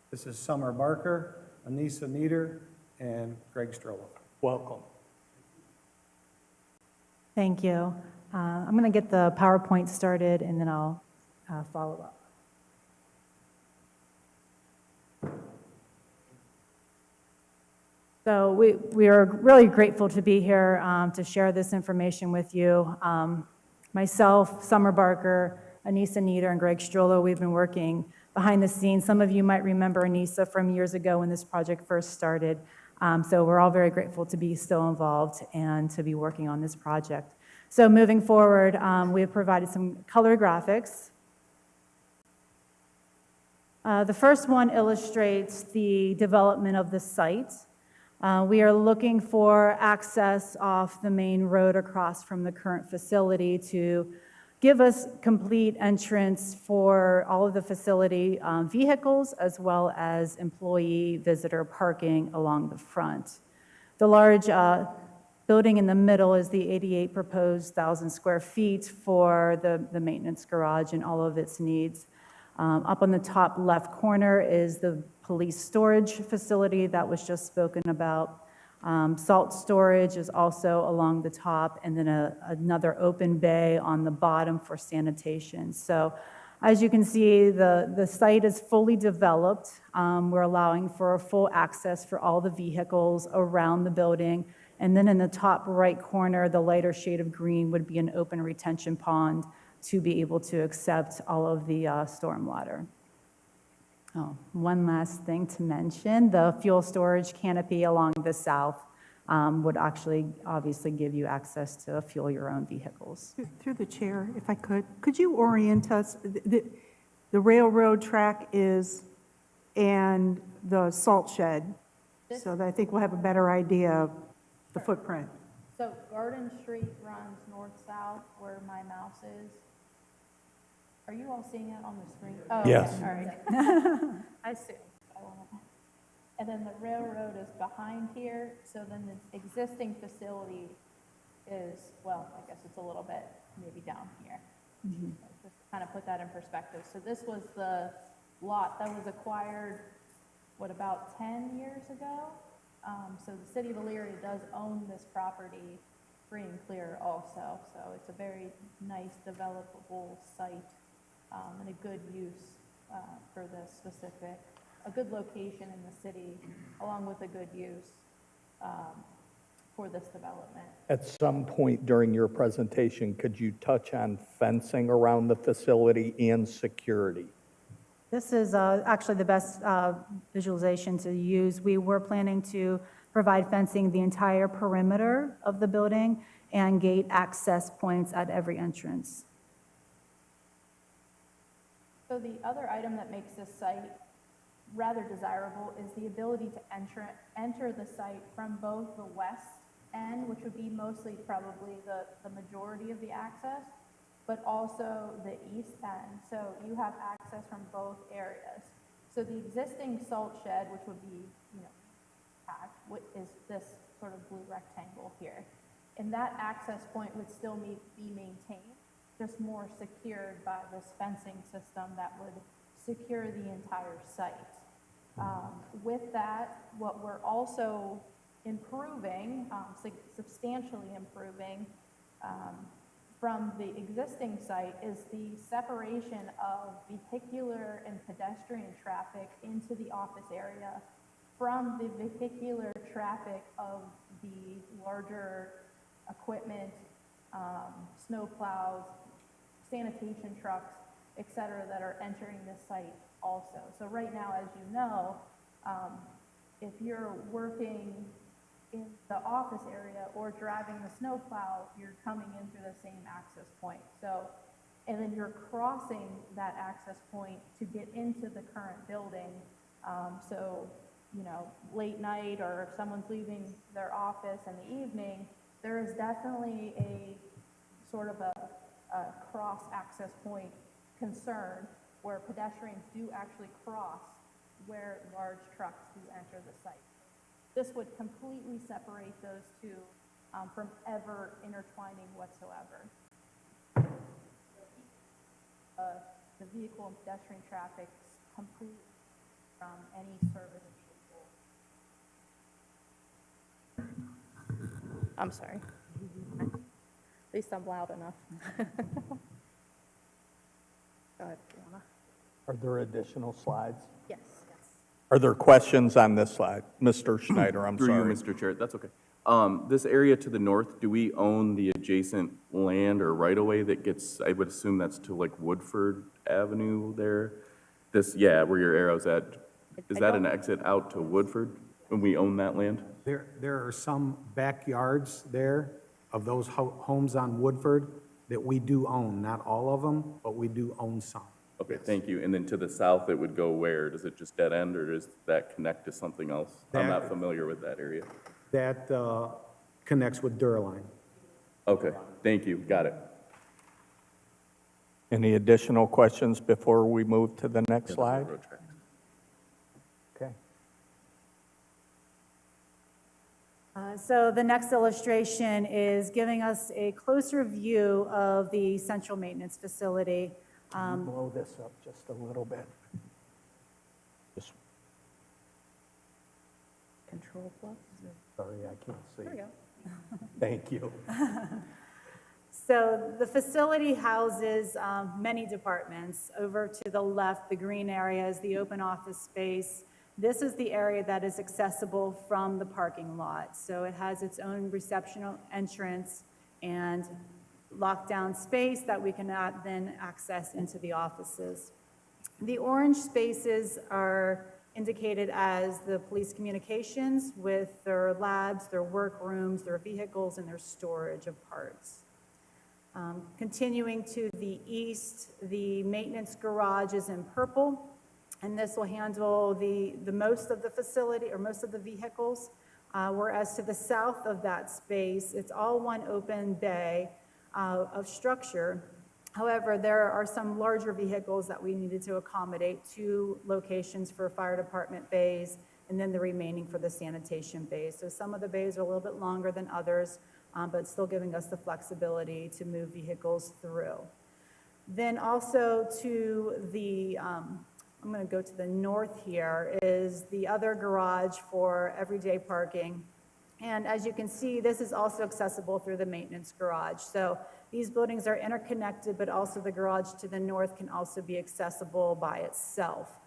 This is Summer Barker, Anissa Nieder, and Greg Strollo. Welcome. Thank you. I'm going to get the PowerPoint started, and then I'll follow up. So we are really grateful to be here to share this information with you. Myself, Summer Barker, Anissa Nieder, and Greg Strollo, we've been working behind the scenes. Some of you might remember Anissa from years ago when this project first started. So we're all very grateful to be still involved and to be working on this project. So moving forward, we have provided some color graphics. The first one illustrates the development of the site. We are looking for access off the main road across from the current facility to give us complete entrance for all of the facility vehicles as well as employee visitor parking along the front. The large building in the middle is the 88 proposed 1,000 square feet for the maintenance garage and all of its needs. Up on the top left corner is the police storage facility that was just spoken about. Salt storage is also along the top, and then another open bay on the bottom for sanitation. So as you can see, the site is fully developed. We're allowing for a full access for all the vehicles around the building. And then in the top right corner, the lighter shade of green would be an open retention pond to be able to accept all of the stormwater. Oh, one last thing to mention, the fuel storage canopy along the south would actually obviously give you access to fuel your own vehicles. Through the chair, if I could you orient us? The railroad track is, and the salt shed, so that I think we'll have a better idea of the footprint. So Garden Street runs north-south where my mouse is. Are you all seeing it on the screen? Oh, Yes. Okay, all right. I assume. And then the railroad is behind here, so then the existing facility is, well, I guess it's a little bit maybe down here. Just to kind of put that in perspective. So this was the lot that was acquired, what, about 10 years ago? So the city of Elyria does own this property free and clear also. So it's a very nice developable site and a good use for this specific, a good location in the city, along with a good use for this development. At some point during your presentation, could you touch on fencing around the facility and security? This is actually the best visualization to use. We were planning to provide fencing the entire perimeter of the building and gate access points at every entrance. So the other item that makes this site rather desirable is the ability to enter the site from both the west end, which would be mostly probably the majority of the access, but also the east end. So you have access from both areas. So the existing salt shed, which would be, packed, is this sort of blue rectangle here. And that access point would still be maintained, just more secured by this fencing system that would secure the entire site. With that, what we're also improving, substantially improving from the existing site is the separation of vehicular and pedestrian traffic into the office area from the vehicular traffic of the larger equipment, snow plows, sanitation trucks, et cetera, that are entering this site also. So right now, as you know, if you're working in the office area or driving the snow plow, you're coming in through the same access point. So and then you're crossing that access point to get into the current building. So, you know, late night or if someone's leaving their office in the evening, there is definitely a sort of a cross access point concern where pedestrians do actually cross where large trucks do enter the site. This would completely separate those two from ever intertwining whatsoever. The vehicle and pedestrian traffic completely from any service vehicle. I'm sorry. At least I'm loud enough. Go ahead, Fiona. Are there additional slides? Yes. Are there questions on this slide? Mr. Schneider, I'm Through sorry. you, Mr. Chair, that's okay. This area to the north, do we own the adjacent land or right-of-way that gets, I would assume that's to like Woodford Avenue there? This, yeah, where your arrow's at. Is that an exit out to Woodford, and we own that land? There are some backyards there of those homes on Woodford that we do own, not all of them, but we do own some. Okay, thank you. And then to the south, it would go where? Does it just dead end, or does that connect to something else? I'm not familiar with that area. That connects with Duraline. Okay, thank you, got it. Any additional questions before we move to the next slide? Railroad tracks. Okay. So the next illustration is giving us a closer view of the central maintenance facility. Blow this up just a little bit. Just, Control plus? sorry, I can't see. There we go. Thank you. So the facility houses many departments. Over to the left, the green area is the open office space. This is the area that is accessible from the parking lot. So it has its own reception entrance and lockdown space that we can then access into the offices. The orange spaces are indicated as the police communications with their labs, their workrooms, their vehicles, and their storage of parts. Continuing to the east, the maintenance garage is in purple, and this will handle the most of the facility or most of the vehicles. Whereas to the south of that space, it's all one open bay of structure. However, there are some larger vehicles that we needed to accommodate, 2 locations for fire department bays, and then the remaining for the sanitation bays. So some of the bays are a little bit longer than others, but still giving us the flexibility to move vehicles through. Then also to the, I'm going to go to the north here, is the other garage for everyday parking. And as you can see, this is also accessible through the maintenance garage. So these buildings are interconnected, but also the garage to the north can also be accessible by itself.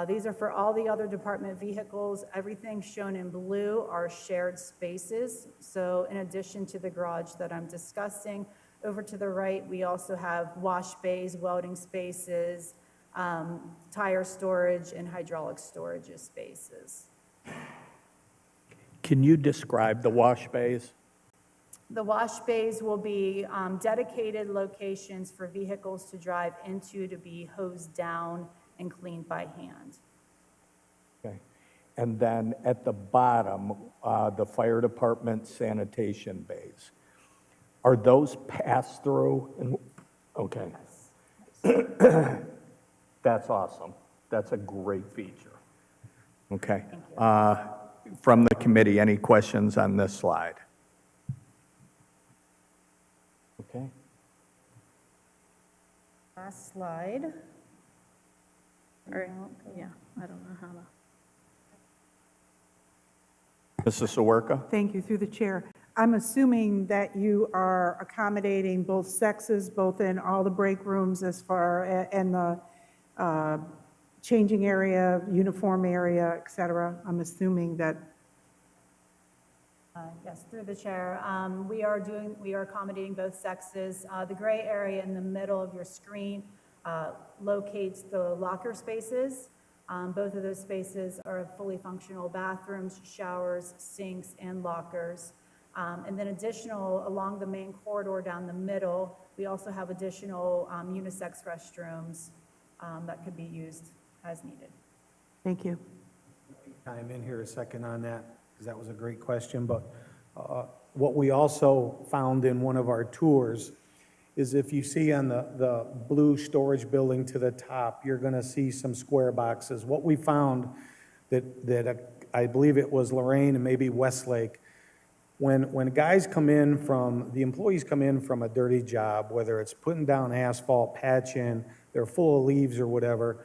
These are for all the other department vehicles. Everything shown in blue are shared spaces. So in addition to the garage that I'm discussing, over to the right, we also have wash bays, welding spaces, tire storage, and hydraulic storage spaces. Can you describe the wash bays? The wash bays will be dedicated locations for vehicles to drive into to be hosed down and cleaned by hand. Okay. And then at the bottom, the fire department sanitation bays. Are those pass-through? Okay. That's awesome. That's a great feature. Okay. From the committee, any questions on this slide? Okay. Last slide. Or, yeah, I don't know how to. Mrs. Sawerka? Thank you, through the chair. I'm assuming that you are accommodating both sexes, both in all the break rooms as far, and the changing area, uniform area, et cetera. I'm assuming that. Yes, through the chair. We are accommodating both sexes. The gray area in the middle of your screen locates the locker spaces. Both of those spaces are fully functional bathrooms, showers, sinks, and lockers. And then additional, along the main corridor down the middle, we also have additional unisex restrooms that could be used as needed. Thank you. Chime in here a second on that, because that was a great question, but what we also found in one of our tours is if you see on the blue storage building to the top, you're going to see some square boxes. What we found that I believe it was Lorraine and maybe Westlake, when guys come in from, the employees come in from a dirty job, whether it's putting down asphalt, patching, they're full of leaves or whatever,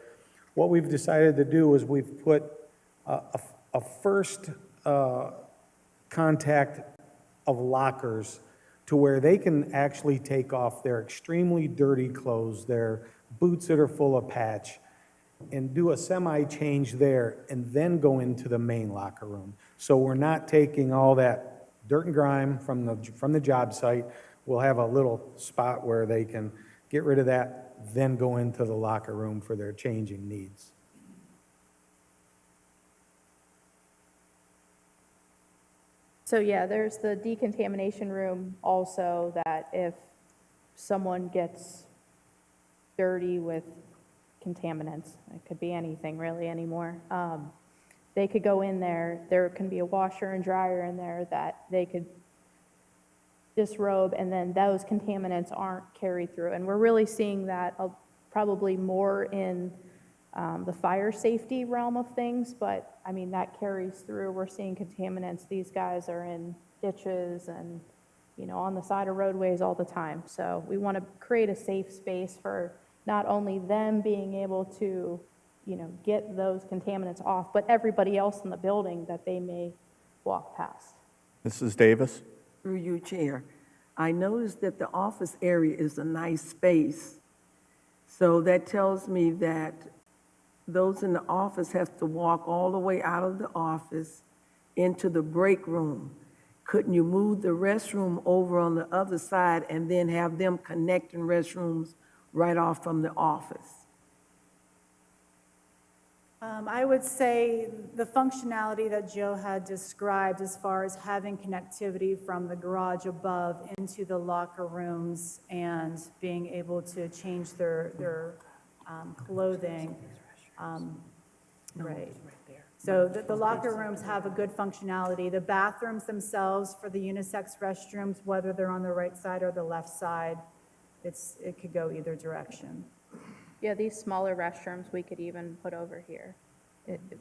what we've decided to do is we've put a first contact of lockers to where they can actually take off their extremely dirty clothes, their boots that are full of patch, and do a semi-change there, and then go into the main locker room. So we're not taking all that dirt and grime from the job site. We'll have a little spot where they can get rid of that, then go into the locker room for their changing needs. So yeah, there's the decontamination room also, that if someone gets dirty with contaminants, it could be anything really anymore, they could go in there. There can be a washer and dryer in there that they could disrobe, and then those contaminants aren't carried through. And we're really seeing that probably more in the fire safety realm of things, but I mean, that carries through. We're seeing contaminants. These guys are in ditches and, you know, on the side of roadways all the time. So we want to create a safe space for not only them being able to, you know, get those contaminants off, but everybody else in the building that they may walk past. Mrs. Davis? Through you, Chair. I noticed that the office area is a nice space. So that tells me that those in the office have to walk all the way out of the office into the break room. Couldn't you move the restroom over on the other side and then have them connecting restrooms right off from the office? I would say the functionality that Jill had described as far as having connectivity from the garage above into the locker rooms and being able to change their clothing. Right. So the locker rooms have a good functionality. The bathrooms themselves for the unisex restrooms, whether they're on the right side or the left side, it could go either direction. Yeah, these smaller restrooms we could even put over here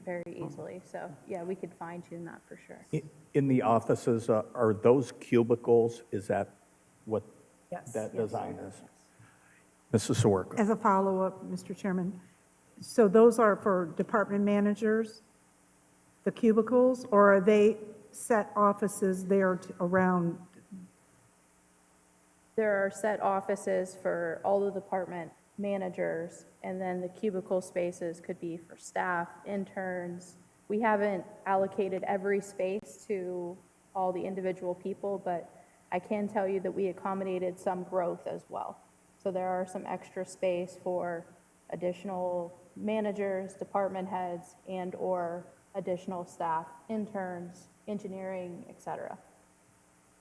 very easily. So yeah, we could fine tune that for sure. In the offices, are those cubicles, is that what Yes. that Yes. design is? Mrs. Soroka? As a follow-up, Mr. Chairman, so those are for department managers, the cubicles, or are they set offices there around? There are set offices for all the department managers, and then the cubicle spaces could be for staff, interns. We haven't allocated every space to all the individual people, but I can tell you that we accommodated some growth as well. So there are some extra space for additional managers, department heads, and/or additional staff, interns, engineering, et cetera.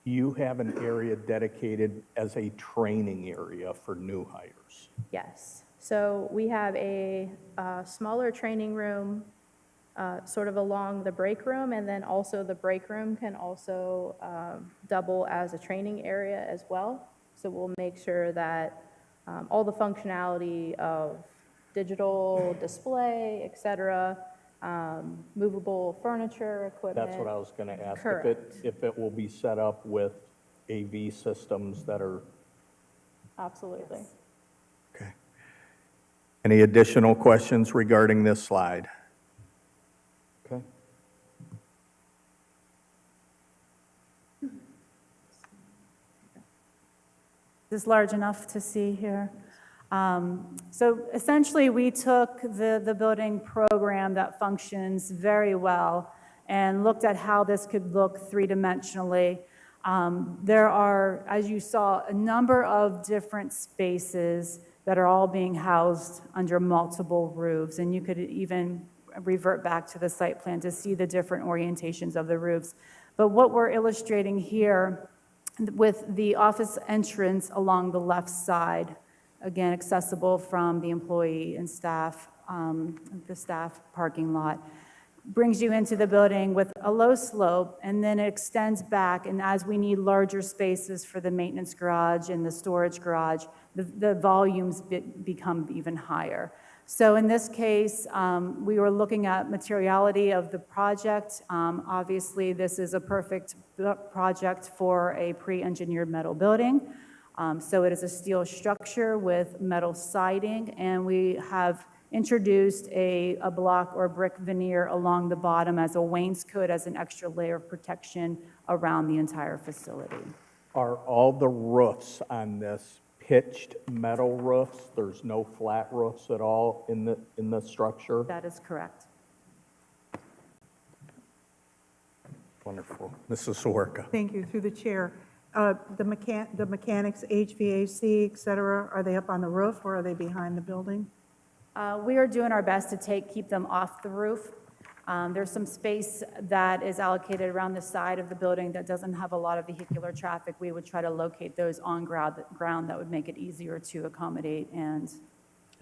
You have an area dedicated as a training area for new hires. Yes. So we have a smaller training room sort of along the break room, and then also the break room can also double as a training area as well. So we'll make sure that all the functionality of digital display, et cetera, movable furniture, equipment. That's what I was going to ask. Correct. If it will be set up with AV systems that are, Absolutely. okay. Any additional questions regarding this slide? Okay. Is this large enough to see here? So essentially, we took the building program that functions very well and looked at how this could look three-dimensionally. There are, as you saw, a number of different spaces that are all being housed under multiple roofs, and you could even revert back to the site plan to see the different orientations of the roofs. But what we're illustrating here with the office entrance along the left side, again, accessible from the employee and staff, the staff parking lot, brings you into the building with a low slope, and then it extends back, and as we need larger spaces for the maintenance garage and the storage garage, the volumes become even higher. So in this case, we were looking at materiality of the project. Obviously, this is a perfect project for a pre-engineered metal building. So it is a steel structure with metal siding, and we have introduced a block or brick veneer along the bottom as a wainscot, as an extra layer of protection around the entire facility. Are all the roofs on this pitched metal roofs? There's no flat roofs at all in the structure? That is correct. Wonderful. Mrs. Sawerka. Thank you, through the chair. The mechanics, HVAC, et cetera, are they up on the roof or are they behind the building? We are doing our best to keep them off the roof. There's some space that is allocated around the side of the building that doesn't have a lot of vehicular traffic. We would try to locate those on ground that would make it easier to accommodate and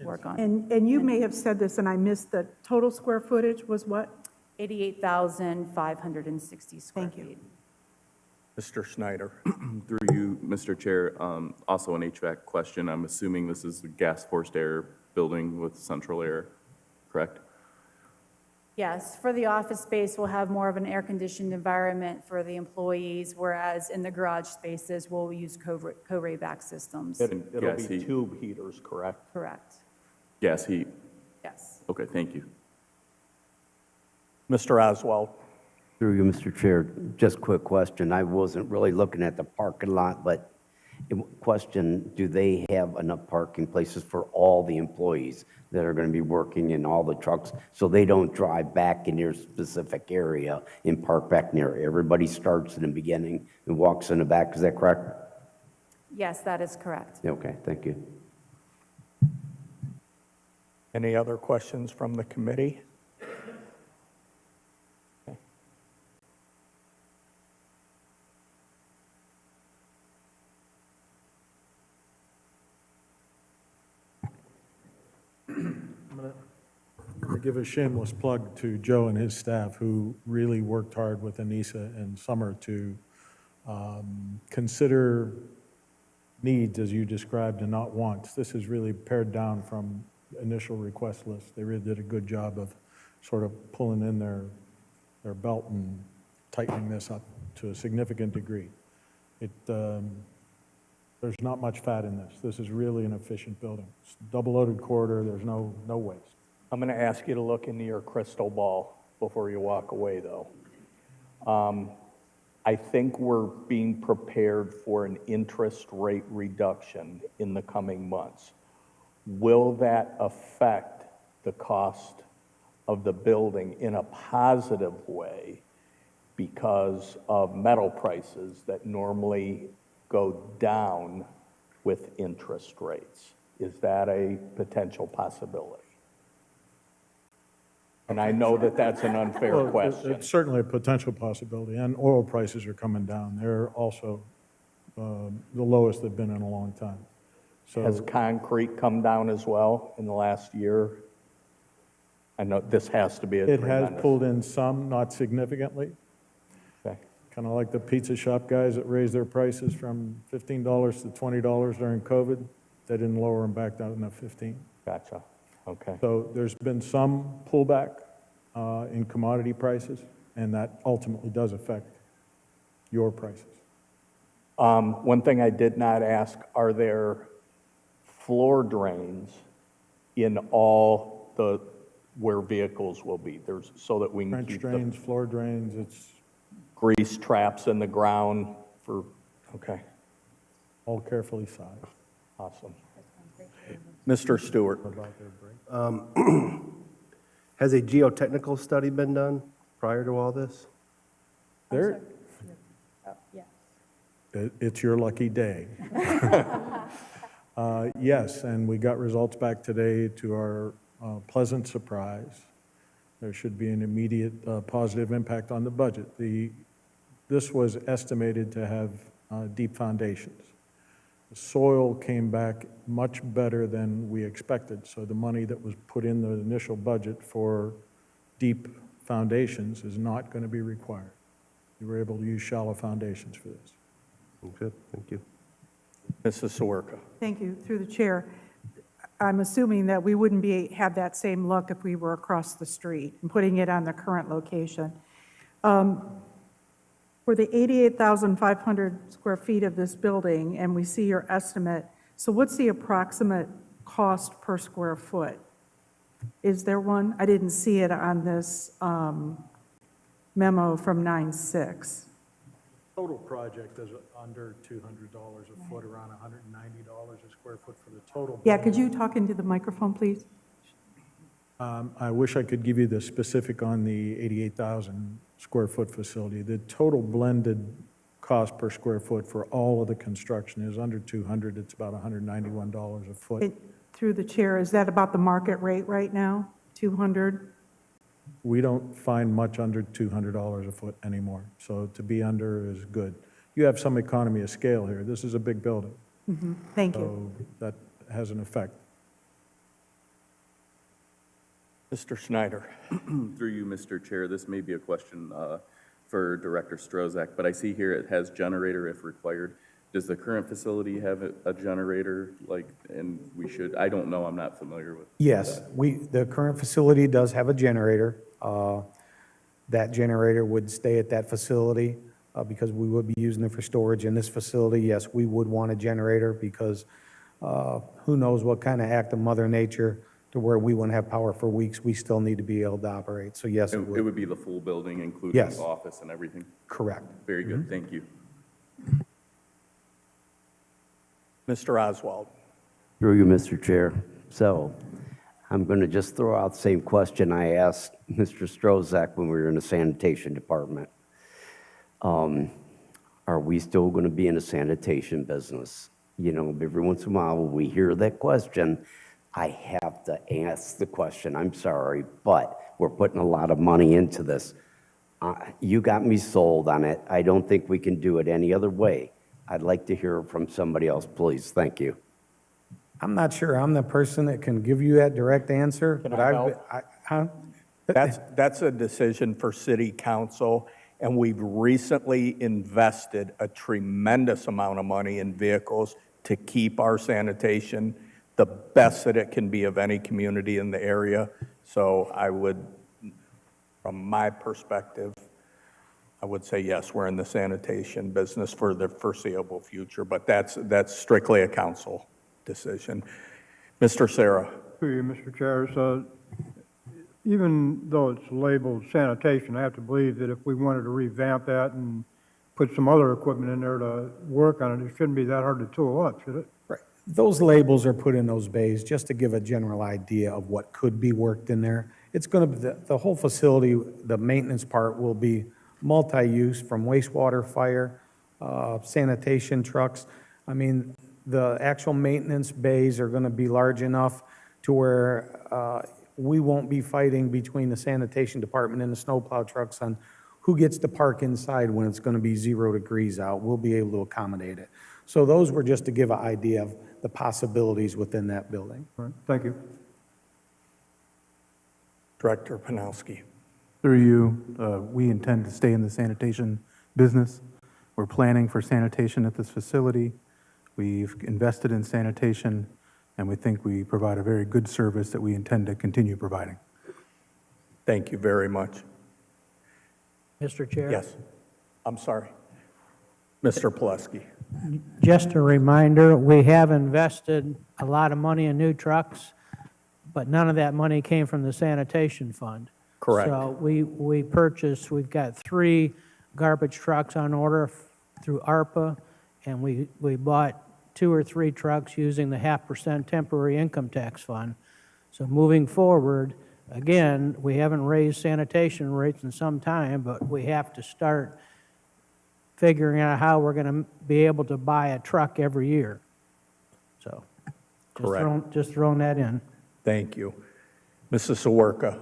work on. And you may have said this and I missed, the total square footage was what? 88,560 square Thank you. feet. Mr. Schneider. Through you, Mr. Chair, also an HVAC question. I'm assuming this is the gas forced air building with central air, correct? Yes, for the office space, we'll have more of an air-conditioned environment for the employees, whereas in the garage spaces, we'll use co-ray-back systems. It'll Gas be heat. tube heaters, correct? Correct. Gas heat. Yes. Okay, thank you. Mr. Oswald. Through you, Mr. Chair, just quick question. I wasn't really looking at the parking lot, but question, do they have enough parking places for all the employees that are going to be working in all the trucks so they don't drive back in your specific area and park back near? Everybody starts in the beginning and walks in the back. Is that correct? Yes, that is correct. Okay, thank you. Any other questions from the committee? I'm going to give a shameless plug to Joe and his staff, who really worked hard with Anissa and Summer to consider needs as you described and not wants. This is really pared down from initial request list. They really did a good job of sort of pulling in their belt and tightening this up to a significant degree. There's not much fat in this. This is really an efficient building. It's double-loaded corridor. There's no waste. I'm going to ask you to look into your crystal ball before you walk away, though. I think we're being prepared for an interest rate reduction in the coming months. Will that affect the cost of the building in a positive way because of metal prices that normally go down with interest rates? Is that a potential possibility? And I know that that's an unfair Well, question. It's certainly a potential possibility, and oil prices are coming down. They're also the lowest they've been in a long time. Has So concrete come down as well in the last year? I know this has to be a it has tremendous. pulled in some, not significantly. Okay. Kind of like the pizza shop guys that raised their prices from $15 to $20 during COVID. They didn't lower them back down to 15. Gotcha, okay. So there's been some pullback in commodity prices, and that ultimately does affect your prices. One thing I did not ask, are there floor drains in all the, where vehicles will be? There's, so that we can Trench keep drains, the floor drains, it's grease traps in the ground for, okay, all carefully sized. awesome. Mr. Stewart. Has a geotechnical study been done prior to all this? There, Oh, yeah. it's your lucky day. Yes, and we got results back today to our pleasant surprise. There should be an immediate positive impact on the budget. The this was estimated to have deep foundations. The soil came back much better than we expected, so the money that was put in the initial budget for deep foundations is not going to be required. You were able to use shallow foundations for this. Good, thank you. Mrs. Sawerka. Thank you, through the chair. I'm assuming that we wouldn't have that same look if we were across the street and putting it on the current location. For the 88,500 square feet of this building, and we see your estimate, so what's the approximate cost per square foot? Is there one? I didn't see it on this memo from 9/6. Total project is under $200 a foot, around $190 a square foot for the total. Yeah, could you talk into the microphone, please? I wish I could give you the specific on the 88,000 square foot facility. The total blended cost per square foot for all of the construction is under 200. It's about $191 a foot. Through the chair, is that about the market rate right now, 200? We don't find much under $200 a foot anymore, so to be under is good. You have some economy of scale here. This is a big building. Thank you. So that has an effect. Mr. Snyder. Through you, Mr. Chair, this may be a question for Director Strozak, but I see here it has generator if required. Does the current facility have a generator, and we should, I don't know, I'm not familiar with Yes, the current facility does have a generator. That generator would stay at that facility because we would be using it for storage in this facility. Yes, we would want a generator because who knows what kind of act of Mother Nature to where we wouldn't have power for weeks, we still need to be able to operate. So yes, it It would. would be the full building, including Yes. the office and everything? Correct. Very good, thank you. Mr. Oswald. Through you, Mr. Chair. So I'm going to just throw out the same question I asked Mr. Strozak when we were in the sanitation department. Are we still going to be in the sanitation business? You know, every once in a while when we hear that question, I have to ask the question. I'm sorry, but we're putting a lot of money into this. You got me sold on it. I don't think we can do it any other way. I'd like to hear from somebody else, please. Thank you. I'm not sure I'm the person that can give you that direct answer, Can but I I've, help? That's a decision for city council, and we've recently invested a tremendous amount of money in vehicles to keep our sanitation the best that it can be of any community in the area. So I would, from my perspective, I would say yes, we're in the sanitation business for the foreseeable future, but that's strictly a council decision. Mr. Sarah. Through you, Mr. Chair. So even though it's labeled sanitation, I have to believe that if we wanted to revamp that and put some other equipment in there to work on it, it shouldn't be that hard to tool up, should it? right. Those labels are put in those bays just to give a general idea of what could be worked in there. It's going to be, the whole facility, the maintenance part will be multi-use from wastewater, fire, sanitation trucks. I mean, the actual maintenance bays are going to be large enough to where we won't be fighting between the sanitation department and the snowplow trucks on who gets to park inside when it's going to be 0 degrees out. We'll be able to accommodate it. So those were just to give an idea of the possibilities within that building. All right, thank you. Director Panowski. Through you, we intend to stay in the sanitation business. We're planning for sanitation at this facility. We've invested in sanitation, and we think we provide a very good service that we intend to continue providing. Thank you very much. Mr. Chair? Yes. I'm sorry. Mr. Pileski. Just a reminder, we have invested a lot of money in new trucks, but none of that money came from the sanitation fund. Correct. So we've got 3 garbage trucks on order through ARPA, and we bought 2 or 3 trucks using the 0.5% temporary income tax fund. So moving forward, again, we haven't raised sanitation rates in some time, but we have to start figuring out how we're going to be able to buy a truck every year. So Correct. just throwing that in. Thank you. Mrs. Sawerka.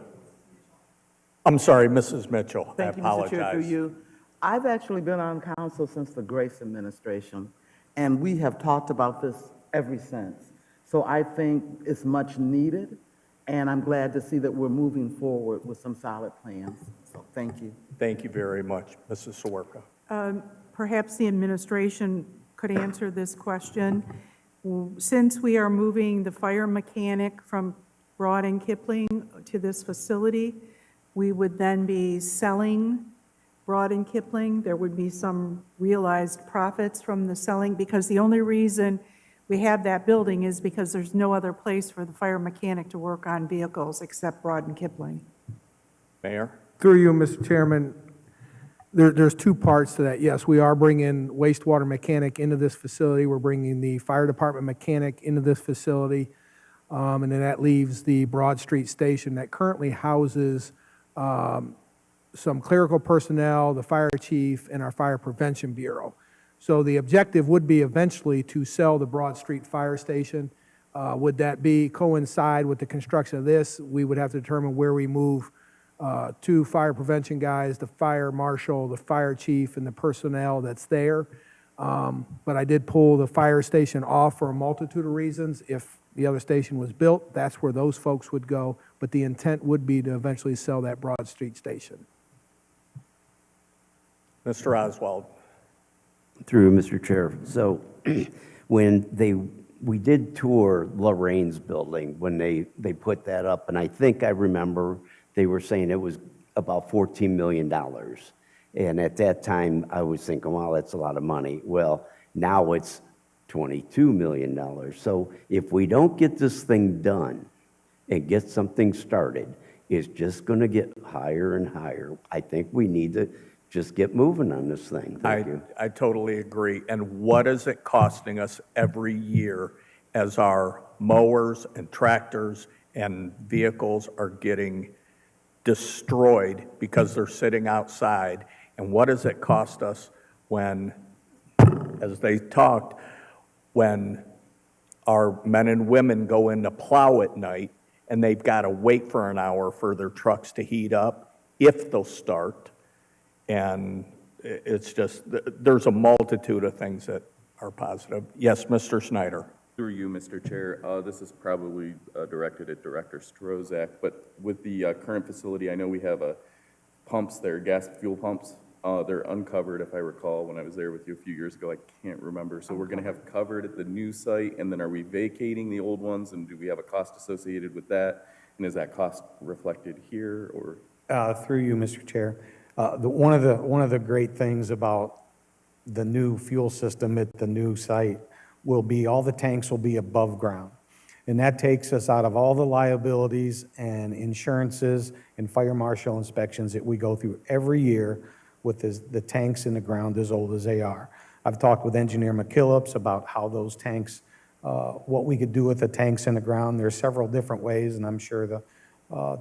I'm sorry, Mrs. Mitchell. Thank I you, apologize. Mr. Chair, through you. I've actually been on council since the Grace administration, and we have talked about this ever since. So I think it's much needed, and I'm glad to see that we're moving forward with some solid plans. So thank you. Thank you very much, Mrs. Soroka. Perhaps the administration could answer this question. Since we are moving the fire mechanic from Broad and Kipling to this facility, we would then be selling Broad and Kipling. There would be some realized profits from the selling, because the only reason we have that building is because there's no other place for the fire mechanic to work on vehicles except Broad and Kipling. Mayor? Through you, Mr. Chairman, there's two parts to that. Yes, we are bringing wastewater mechanic into this facility. We're bringing the fire department mechanic into this facility. And then that leaves the Broad Street Station that currently houses some clerical personnel, the fire chief, and our fire prevention bureau. So the objective would be eventually to sell the Broad Street Fire Station. Would that coincide with the construction of this? We would have to determine where we move two fire prevention guys, the fire marshal, the fire chief, and the personnel that's there. But I did pull the fire station off for a multitude of reasons. If the other station was built, that's where those folks would go. But the intent would be to eventually sell that Broad Street Station. Mr. Oswald? Through you, Mr. Chair. So when we did tour Lorraine's building, when they put that up, and I think I remember they were saying it was about $14 million. And at that time, I was thinking, wow, that's a lot of money. Well, now it's $22 million. So if we don't get this thing done and get something started, it's just going to get higher and higher. I think we need to just get moving on this thing. Thank you. I totally agree. And what is it costing us every year as our mowers and tractors and vehicles are getting destroyed because they're sitting outside? And what does it cost us when, as they talked, when our men and women go in to plow at night and they've got to wait for an hour for their trucks to heat up, if they'll start? And it's just, there's a multitude of things that are positive. Yes, Mr. Snyder. Through you, Mr. Chair, this is probably directed at Director Strozak, but with the current facility, I know we have pumps there, gas fuel pumps. They're uncovered, if I recall, when I was there with you a few years ago. I can't remember. So we're going to have covered at the new site, and then are we vacating the old ones, and do we have a cost associated with that? And is that cost reflected here, or? Through you, Mr. Chair. One of the great things about the new fuel system at the new site will be all the tanks will be above ground. And that takes us out of all the liabilities and insurances and fire marshal inspections that we go through every year with the tanks in the ground as old as they are. I've talked with Engineer McKillips about how those tanks, what we could do with the tanks in the ground. There are several different ways, and I'm sure the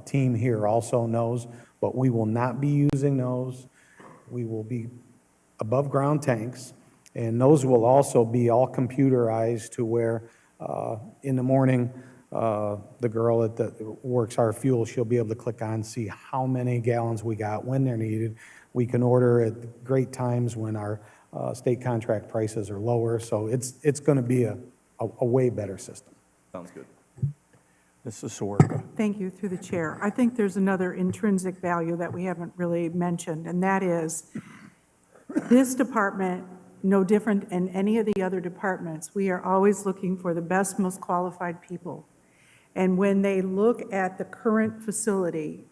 team here also knows, but we will not be using those. We will be above ground tanks, and those will also be all computerized to where in the morning, the girl that works our fuel, she'll be able to click on, see how many gallons we got, when they're needed. We can order at great times when our state contract prices are lower. So it's going to be a way better system. Sounds good. Mrs. Soroka. Thank you, through the chair. I think there's another intrinsic value that we haven't really mentioned, and that is this department, no different than any of the other departments, we are always looking for the best, most qualified people. And when they look at the current facility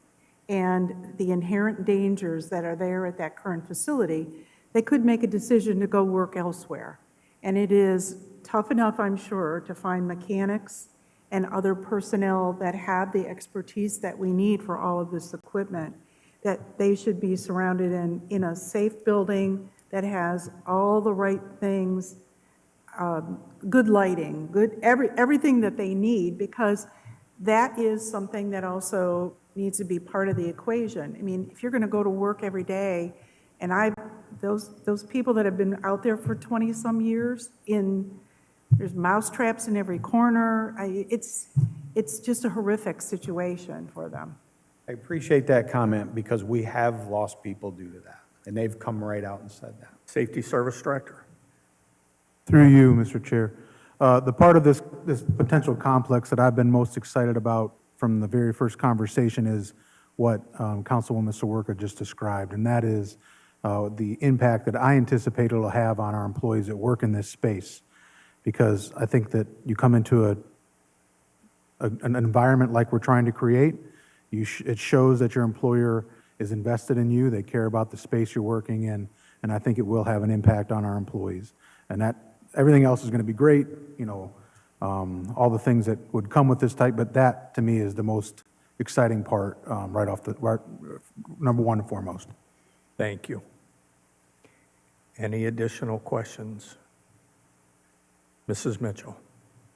and the inherent dangers that are there at that current facility, they could make a decision to go work elsewhere. And it is tough enough, I'm sure, to find mechanics and other personnel that have the expertise that we need for all of this equipment, that they should be surrounded in a safe building that has all the right things, good lighting, everything that they need, because that is something that also needs to be part of the equation. I mean, if you're going to go to work every day, and those people that have been out there for 20-some years, there's mouse traps in every corner. It's just a horrific situation for them. I appreciate that comment because we have lost people due to that. And they've come right out and said that. Safety Service Director. Through you, Mr. Chair. The part of this potential complex that I've been most excited about from the very first conversation is what Councilwoman Sawerka just described, and that is the impact that I anticipate it'll have on our employees that work in this space. Because I think that you come into an environment like we're trying to create, it shows that your employer is invested in you, they care about the space you're working in, and I think it will have an impact on our employees. And that, everything else is going to be great, you know, all the things that would come with this type, but that, to me, is the most exciting part, number one and foremost. Thank you. Any additional questions? Mrs. Mitchell.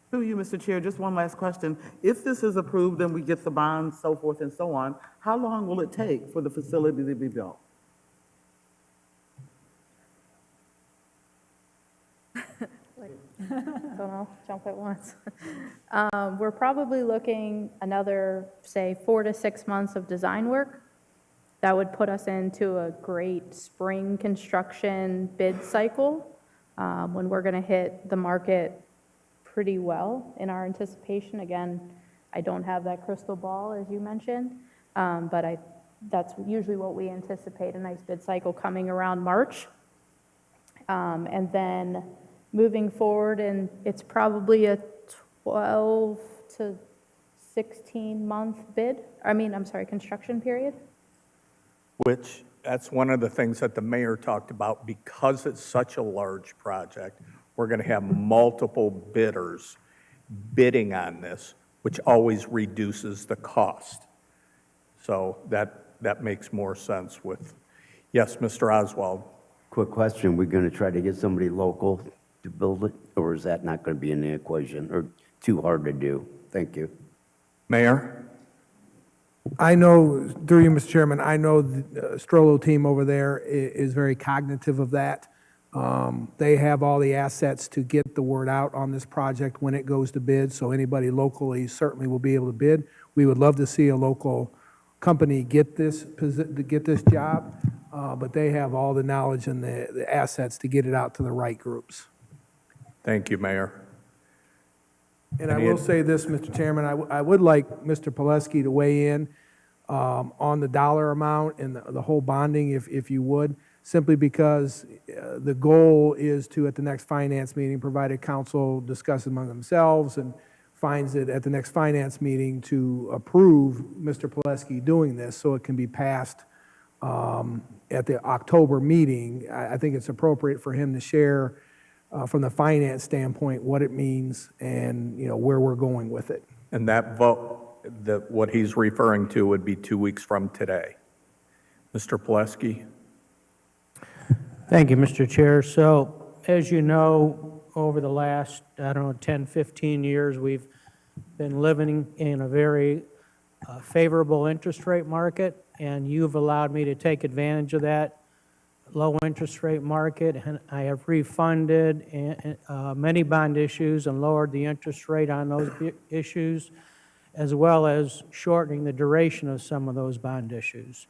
Through you, Mr. Chair, just one last question. If this is approved and we get the bonds, so forth and so on, how long will it take for the facility to be built? Don't know, jump at once. We're probably looking another, say, 4 to 6 months of design work. That would put us into a great spring construction bid cycle, when we're going to hit the market pretty well in our anticipation. Again, I don't have that crystal ball, as you mentioned, but that's usually what we anticipate, a nice bid cycle coming around March. And then moving forward, and it's probably a 12 to 16-month construction period. Which, that's one of the things that the mayor talked about. Because it's such a large project, we're going to have multiple bidders bidding on this, which always reduces the cost. So that makes more sense with, yes, Mr. Oswald. Quick question, we're going to try to get somebody local to build it, or is that not going to be in the equation, or too hard to do? Thank you. Mayor? I know, through you, Mr. Chairman, I know the Strollo team over there is very cognitive of that. They have all the assets to get the word out on this project when it goes to bid, so anybody locally certainly will be able to bid. We would love to see a local company get this job, but they have all the knowledge and the assets to get it out to the right groups. Thank you, Mayor. And I will say this, Mr. Chairman, I would like Mr. Pileski to weigh in on the dollar amount and the whole bonding, if you would, simply because the goal is to, at the next finance meeting, provided council discuss among themselves and finds it at the next finance meeting to approve Mr. Pileski doing this so it can be passed at the October meeting. I think it's appropriate for him to share from the finance standpoint what it means and, you know, where we're going with it. And that vote, what he's referring to would be 2 weeks from today. Mr. Pileski? Thank you, Mr. Chair. So, as you know, over the last, 10, 15 years, we've been living in a very favorable interest rate market, and you've allowed me to take advantage of that low interest rate market, and I have refunded many bond issues and lowered the interest rate on those issues, as well as shortening the duration of some of those bond issues.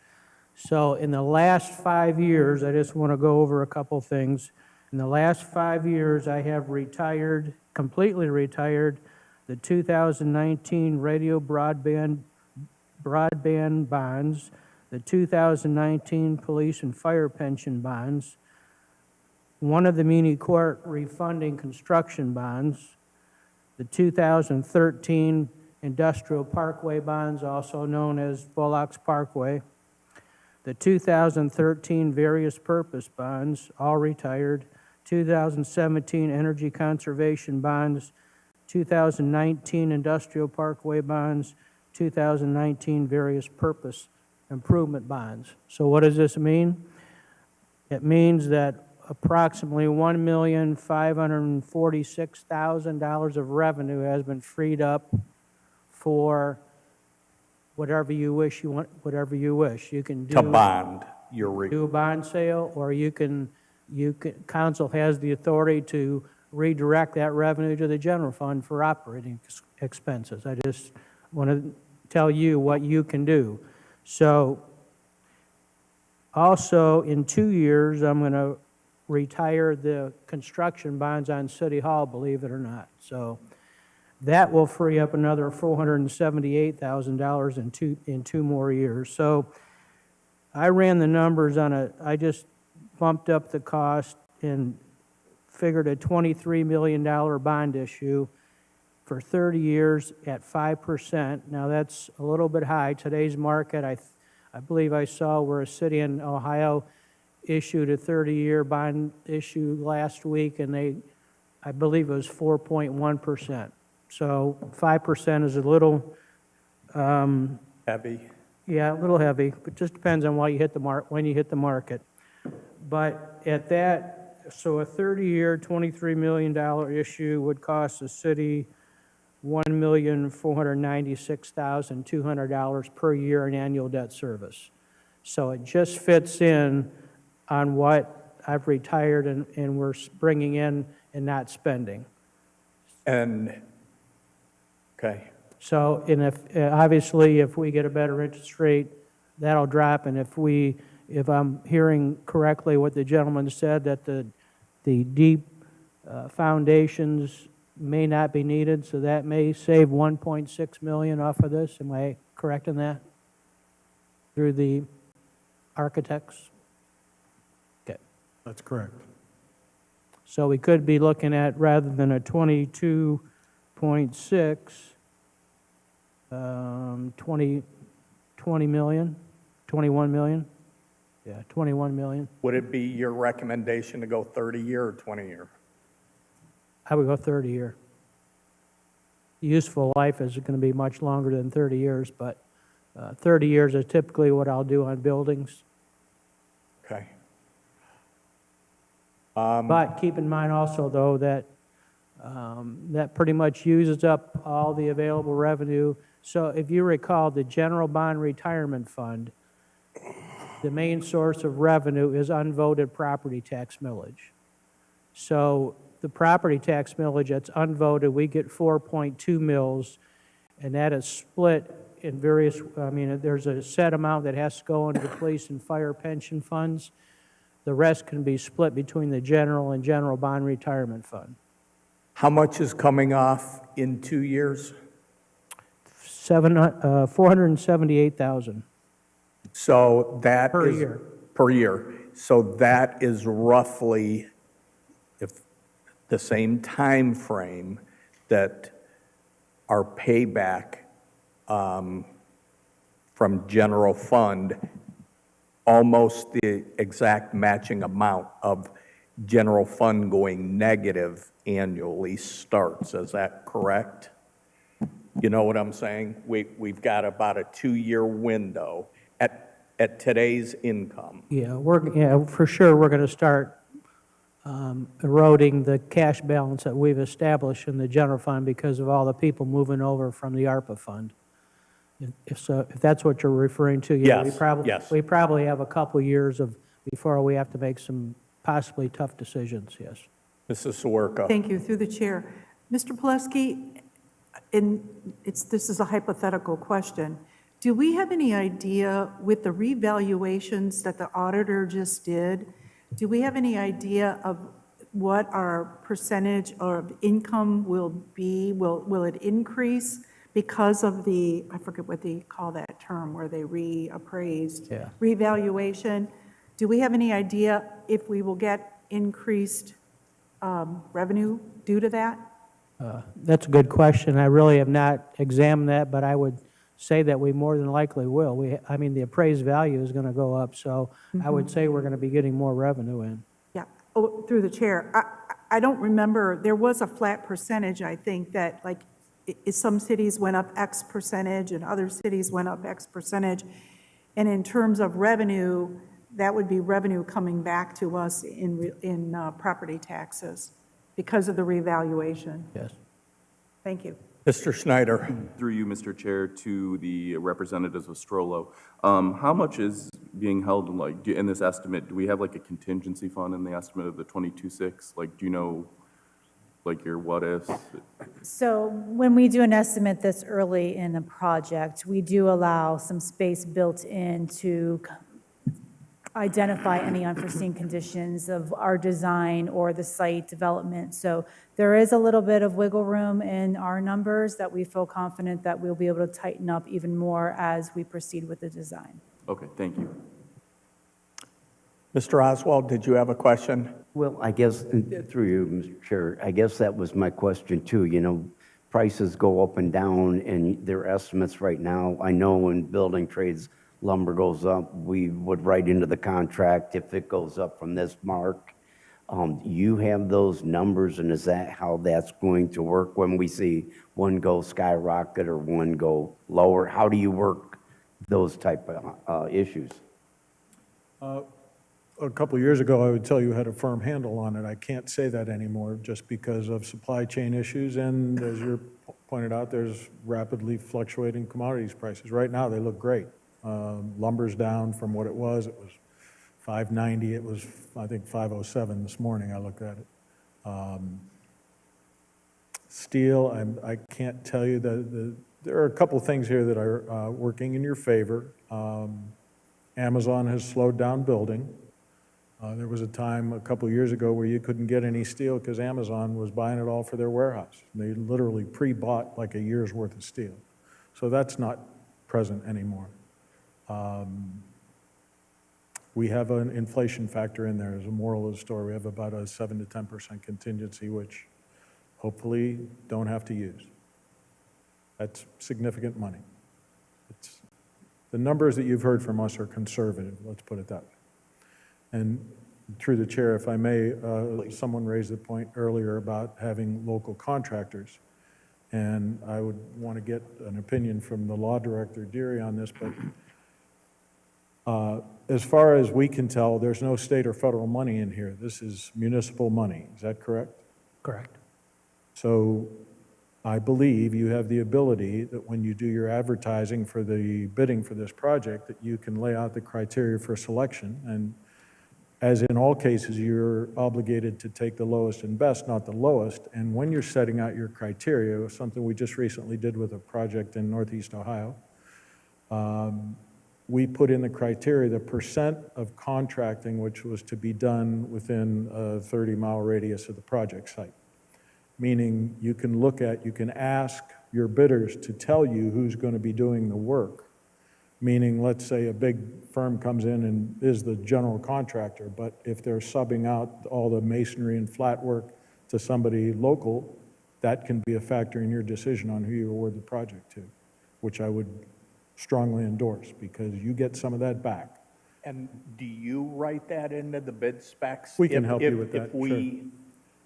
So in the last 5 years, I just want to go over a couple things. In the last 5 years, I have completely retired the 2019 radio broadband bonds, the 2019 police and fire pension bonds, one of the muni court refunding construction bonds, the 2013 industrial parkway bonds, also known as Bullocks Parkway, the 2013 various purpose bonds, all retired, 2017 energy conservation bonds, 2019 industrial parkway bonds, 2019 various purpose improvement bonds. So what does this mean? It means that approximately $1,546,000 of revenue has been freed up for whatever you wish. You can do To bond your do a bond sale, or council has the authority to redirect that revenue to the general fund for operating expenses. I just want to tell you what you can do. So Also, in 2 years, I'm going to retire the construction bonds on City Hall, believe it or not. So that will free up another $478,000 in two more years. So I ran the numbers I just bumped up the cost and figured a $23 million bond issue for 30 years at 5%. Now, that's a little bit high. Today's market, I believe I saw where a city in Ohio issued a 30-year bond issue last week, and I believe it was 4.1%. So 5% is a little, Heavy. yeah, a little heavy, but just depends on when you hit the market. But at that, so a 30-year, $23 million issue would cost the city $1,496,200 per year in annual debt service. So it just fits in on what I've retired and we're bringing in and not spending. And, okay. So, and obviously, if we get a better interest rate, that'll drop, and if I'm hearing correctly what the gentleman said, that the deep foundations may not be needed, so that may save 1.6 million off of this. Am I correct in that? Through the architects? Okay. That's correct. So we could be looking at, rather than a 22.6, 20 million, 21 million? Yeah, 21 million. Would it be your recommendation to go 30-year or 20-year? I would go 30-year. The useful life is going to be much longer than 30 years, but 30 years is typically what I'll do on buildings. Okay. But keep in mind also, though, that that pretty much uses up all the available revenue. So if you recall, the general bond retirement fund, the main source of revenue is unvoted property tax millage. So the property tax millage that's unvoted, we get 4.2 mils, and that is split in various, there's a set amount that has to go into the police and fire pension funds. The rest can be split between the general and general bond retirement fund. How much is coming off in 2 years? 478,000. So that Per is- year. Per year. So that is roughly, if the same time frame that our payback from general fund, almost the exact matching amount of general fund going negative annually starts. Is that correct? You know what I'm saying? We've got about a 2-year window at today's income. Yeah, for sure, we're going to start eroding the cash balance that we've established in the general fund because of all the people moving over from the ARPA fund. If that's what you're referring to, yeah, Yes, yes. we probably have a couple years before we have to make some possibly tough decisions, yes. Mrs. Sawerka. Thank you, through the chair. Mr. Pileski, this is a hypothetical question. Do we have any idea, with the revaluations that the auditor just did, do we have any idea of what our percentage of income will be? Will it increase because of the, I forget what they call that term, where they reappraised? Yeah. Revaluation. Do we have any idea if we will get increased revenue due to that? That's a good question. I really have not examined that, but I would say that we more than likely will. The appraised value is going to go up, so I would say we're going to be getting more revenue in. Yeah, oh, through the chair. I don't remember, there was a flat percentage, I think, that like some cities went up X percentage and other cities went up X percentage. And in terms of revenue, that would be revenue coming back to us in property taxes because of the revaluation. Yes. Thank you. Mr. Schneider. Through you, Mr. Chair, to the representatives of Strollo, how much is being held in this estimate? Do we have like a contingency fund in the estimate of the 22.6? Like, do you know, like your what ifs? So when we do an estimate this early in a project, we do allow some space built in to identify any unforeseen conditions of our design or the site development. So there is a little bit of wiggle room in our numbers that we feel confident that we'll be able to tighten up even more as we proceed with the design. Okay, thank you. Mr. Oswald, did you have a question? Well, I guess, through you, Mr. Chair, I guess that was my question too. You know, prices go up and down, and their estimates right now, I know when building trades, lumber goes up, we would write into the contract if it goes up from this mark. You have those numbers, and is that how that's going to work when we see one go skyrocket or one go lower? How do you work those type of issues? A couple of years ago, I would tell you had a firm handle on it. I can't say that anymore just because of supply chain issues, and as you pointed out, there's rapidly fluctuating commodities prices. Right now, they look great. Lumber's down from what it was. It was $590. It was, I think, $507 this morning. I looked at it. Steel, I can't tell you that there are a couple of things here that are working in your favor. Amazon has slowed down building. There was a time a couple of years ago where you couldn't get any steel because Amazon was buying it all for their warehouse. They literally pre-bought like a year's worth of steel. So that's not present anymore. We have an inflation factor in there as a moral of the story. We have about a 7 to 10% contingency, which hopefully don't have to use. That's significant money. The numbers that you've heard from us are conservative, let's put it that way. And through the chair, if I may, someone raised the point earlier about having local contractors. And I would want to get an opinion from the law director, Deary, on this, but as far as we can tell, there's no state or federal money in here. This is municipal money. Is that correct? Correct. So I believe you have the ability that when you do your advertising for the bidding for this project, that you can lay out the criteria for selection. And as in all cases, you're obligated to take the lowest and best, not the lowest. And when you're setting out your criteria, something we just recently did with a project in Northeast Ohio, we put in the criteria the percent of contracting which was to be done within a 30-mile radius of the project site. Meaning you can ask your bidders to tell you who's going to be doing the work. Meaning, let's say a big firm comes in and is the general contractor, but if they're subbing out all the masonry and flat work to somebody local, that can be a factor in your decision on who you award the project to, which I would strongly endorse because you get some of that back. And do you write that into the bid specs? We can help you with that, If we,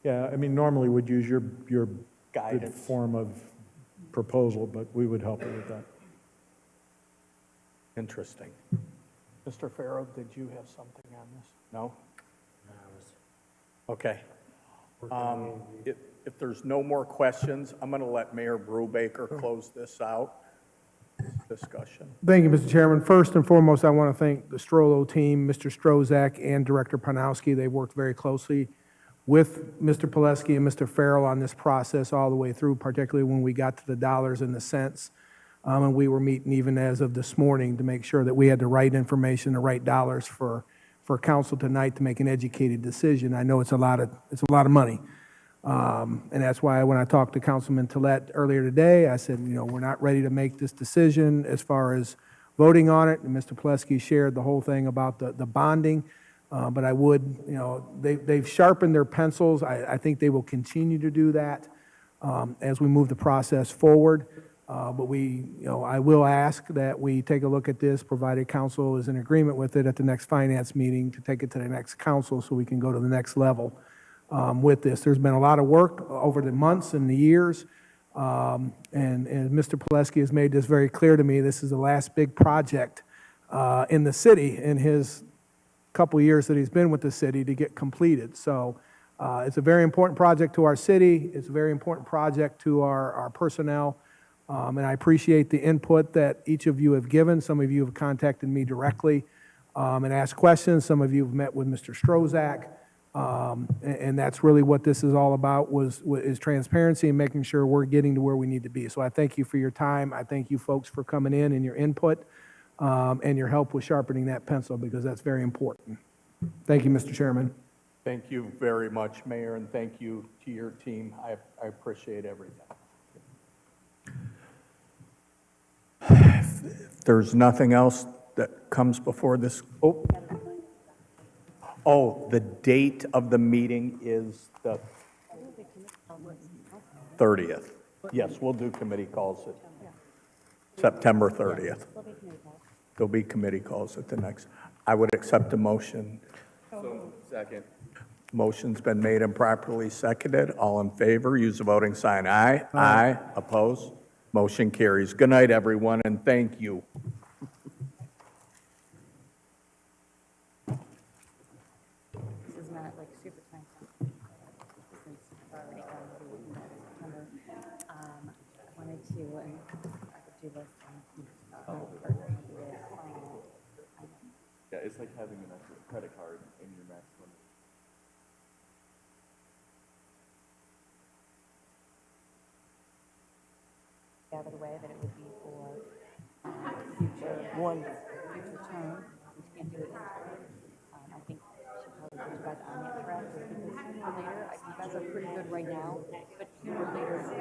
Yeah, I mean, normally we'd use your bid Guidance. form of proposal, but we would help you with that. interesting. Mr. Farrow, did you have something on this? No? Okay. If there's no more questions, I'm going to let Mayor Brubaker close this out, this discussion. Thank you, Mr. Chairman. First and foremost, I want to thank the Strollo team, Mr. Strozak, and Director Panowski. They worked very closely with Mr. Pileski and Mr. Farrell on this process all the way through, particularly when we got to the dollars and the cents. And we were meeting even as of this morning to make sure that we had the right information, the right dollars for council tonight to make an educated decision. I know it's a lot of money. And that's why when I talked to Councilman Tolet earlier today, I said, we're not ready to make this decision as far as voting on it. And Mr. Pileski shared the whole thing about the bonding. But I would, they've sharpened their pencils. I think they will continue to do that as we move the process forward. But I will ask that we take a look at this, provided council is in agreement with it at the next finance meeting, to take it to the next council so we can go to the next level with this. There's been a lot of work over the months and the years. And Mr. Pileski has made this very clear to me. This is the last big project in the city in his couple years that he's been with the city to get completed. So it's a very important project to our city. It's a very important project to our personnel. And I appreciate the input that each of you have given. Some of you have contacted me directly and asked questions. Some of you have met with Mr. Strozak. And that's really what this is all about, is transparency and making sure we're getting to where we need to be. So I thank you for your time. I thank you folks for coming in and your input. and your help with sharpening that pencil, because that's very important. Thank you, Mr. Chairman. Thank you very much, Mayor, and thank you to your team. I appreciate everything. If there's nothing else that comes before this, the date of the meeting is the 30th. Yes, we'll do committee calls at September 30th. There'll be committee calls at the next. I would accept a motion. So, second. Motion's been made and properly seconded. All in favor, use the voting sign aye. Aye. Opposed? Motion carries. Good night, everyone, and thank you. This is not like super time since we've already gone through September. I wanted to, and I could do this. Yeah, it's like having an extra credit card in your max limit. Gathered away that it would be for future term, which can't do it. I think she probably put you guys on that track, because sooner or later, you guys are pretty good right now, but sooner or later,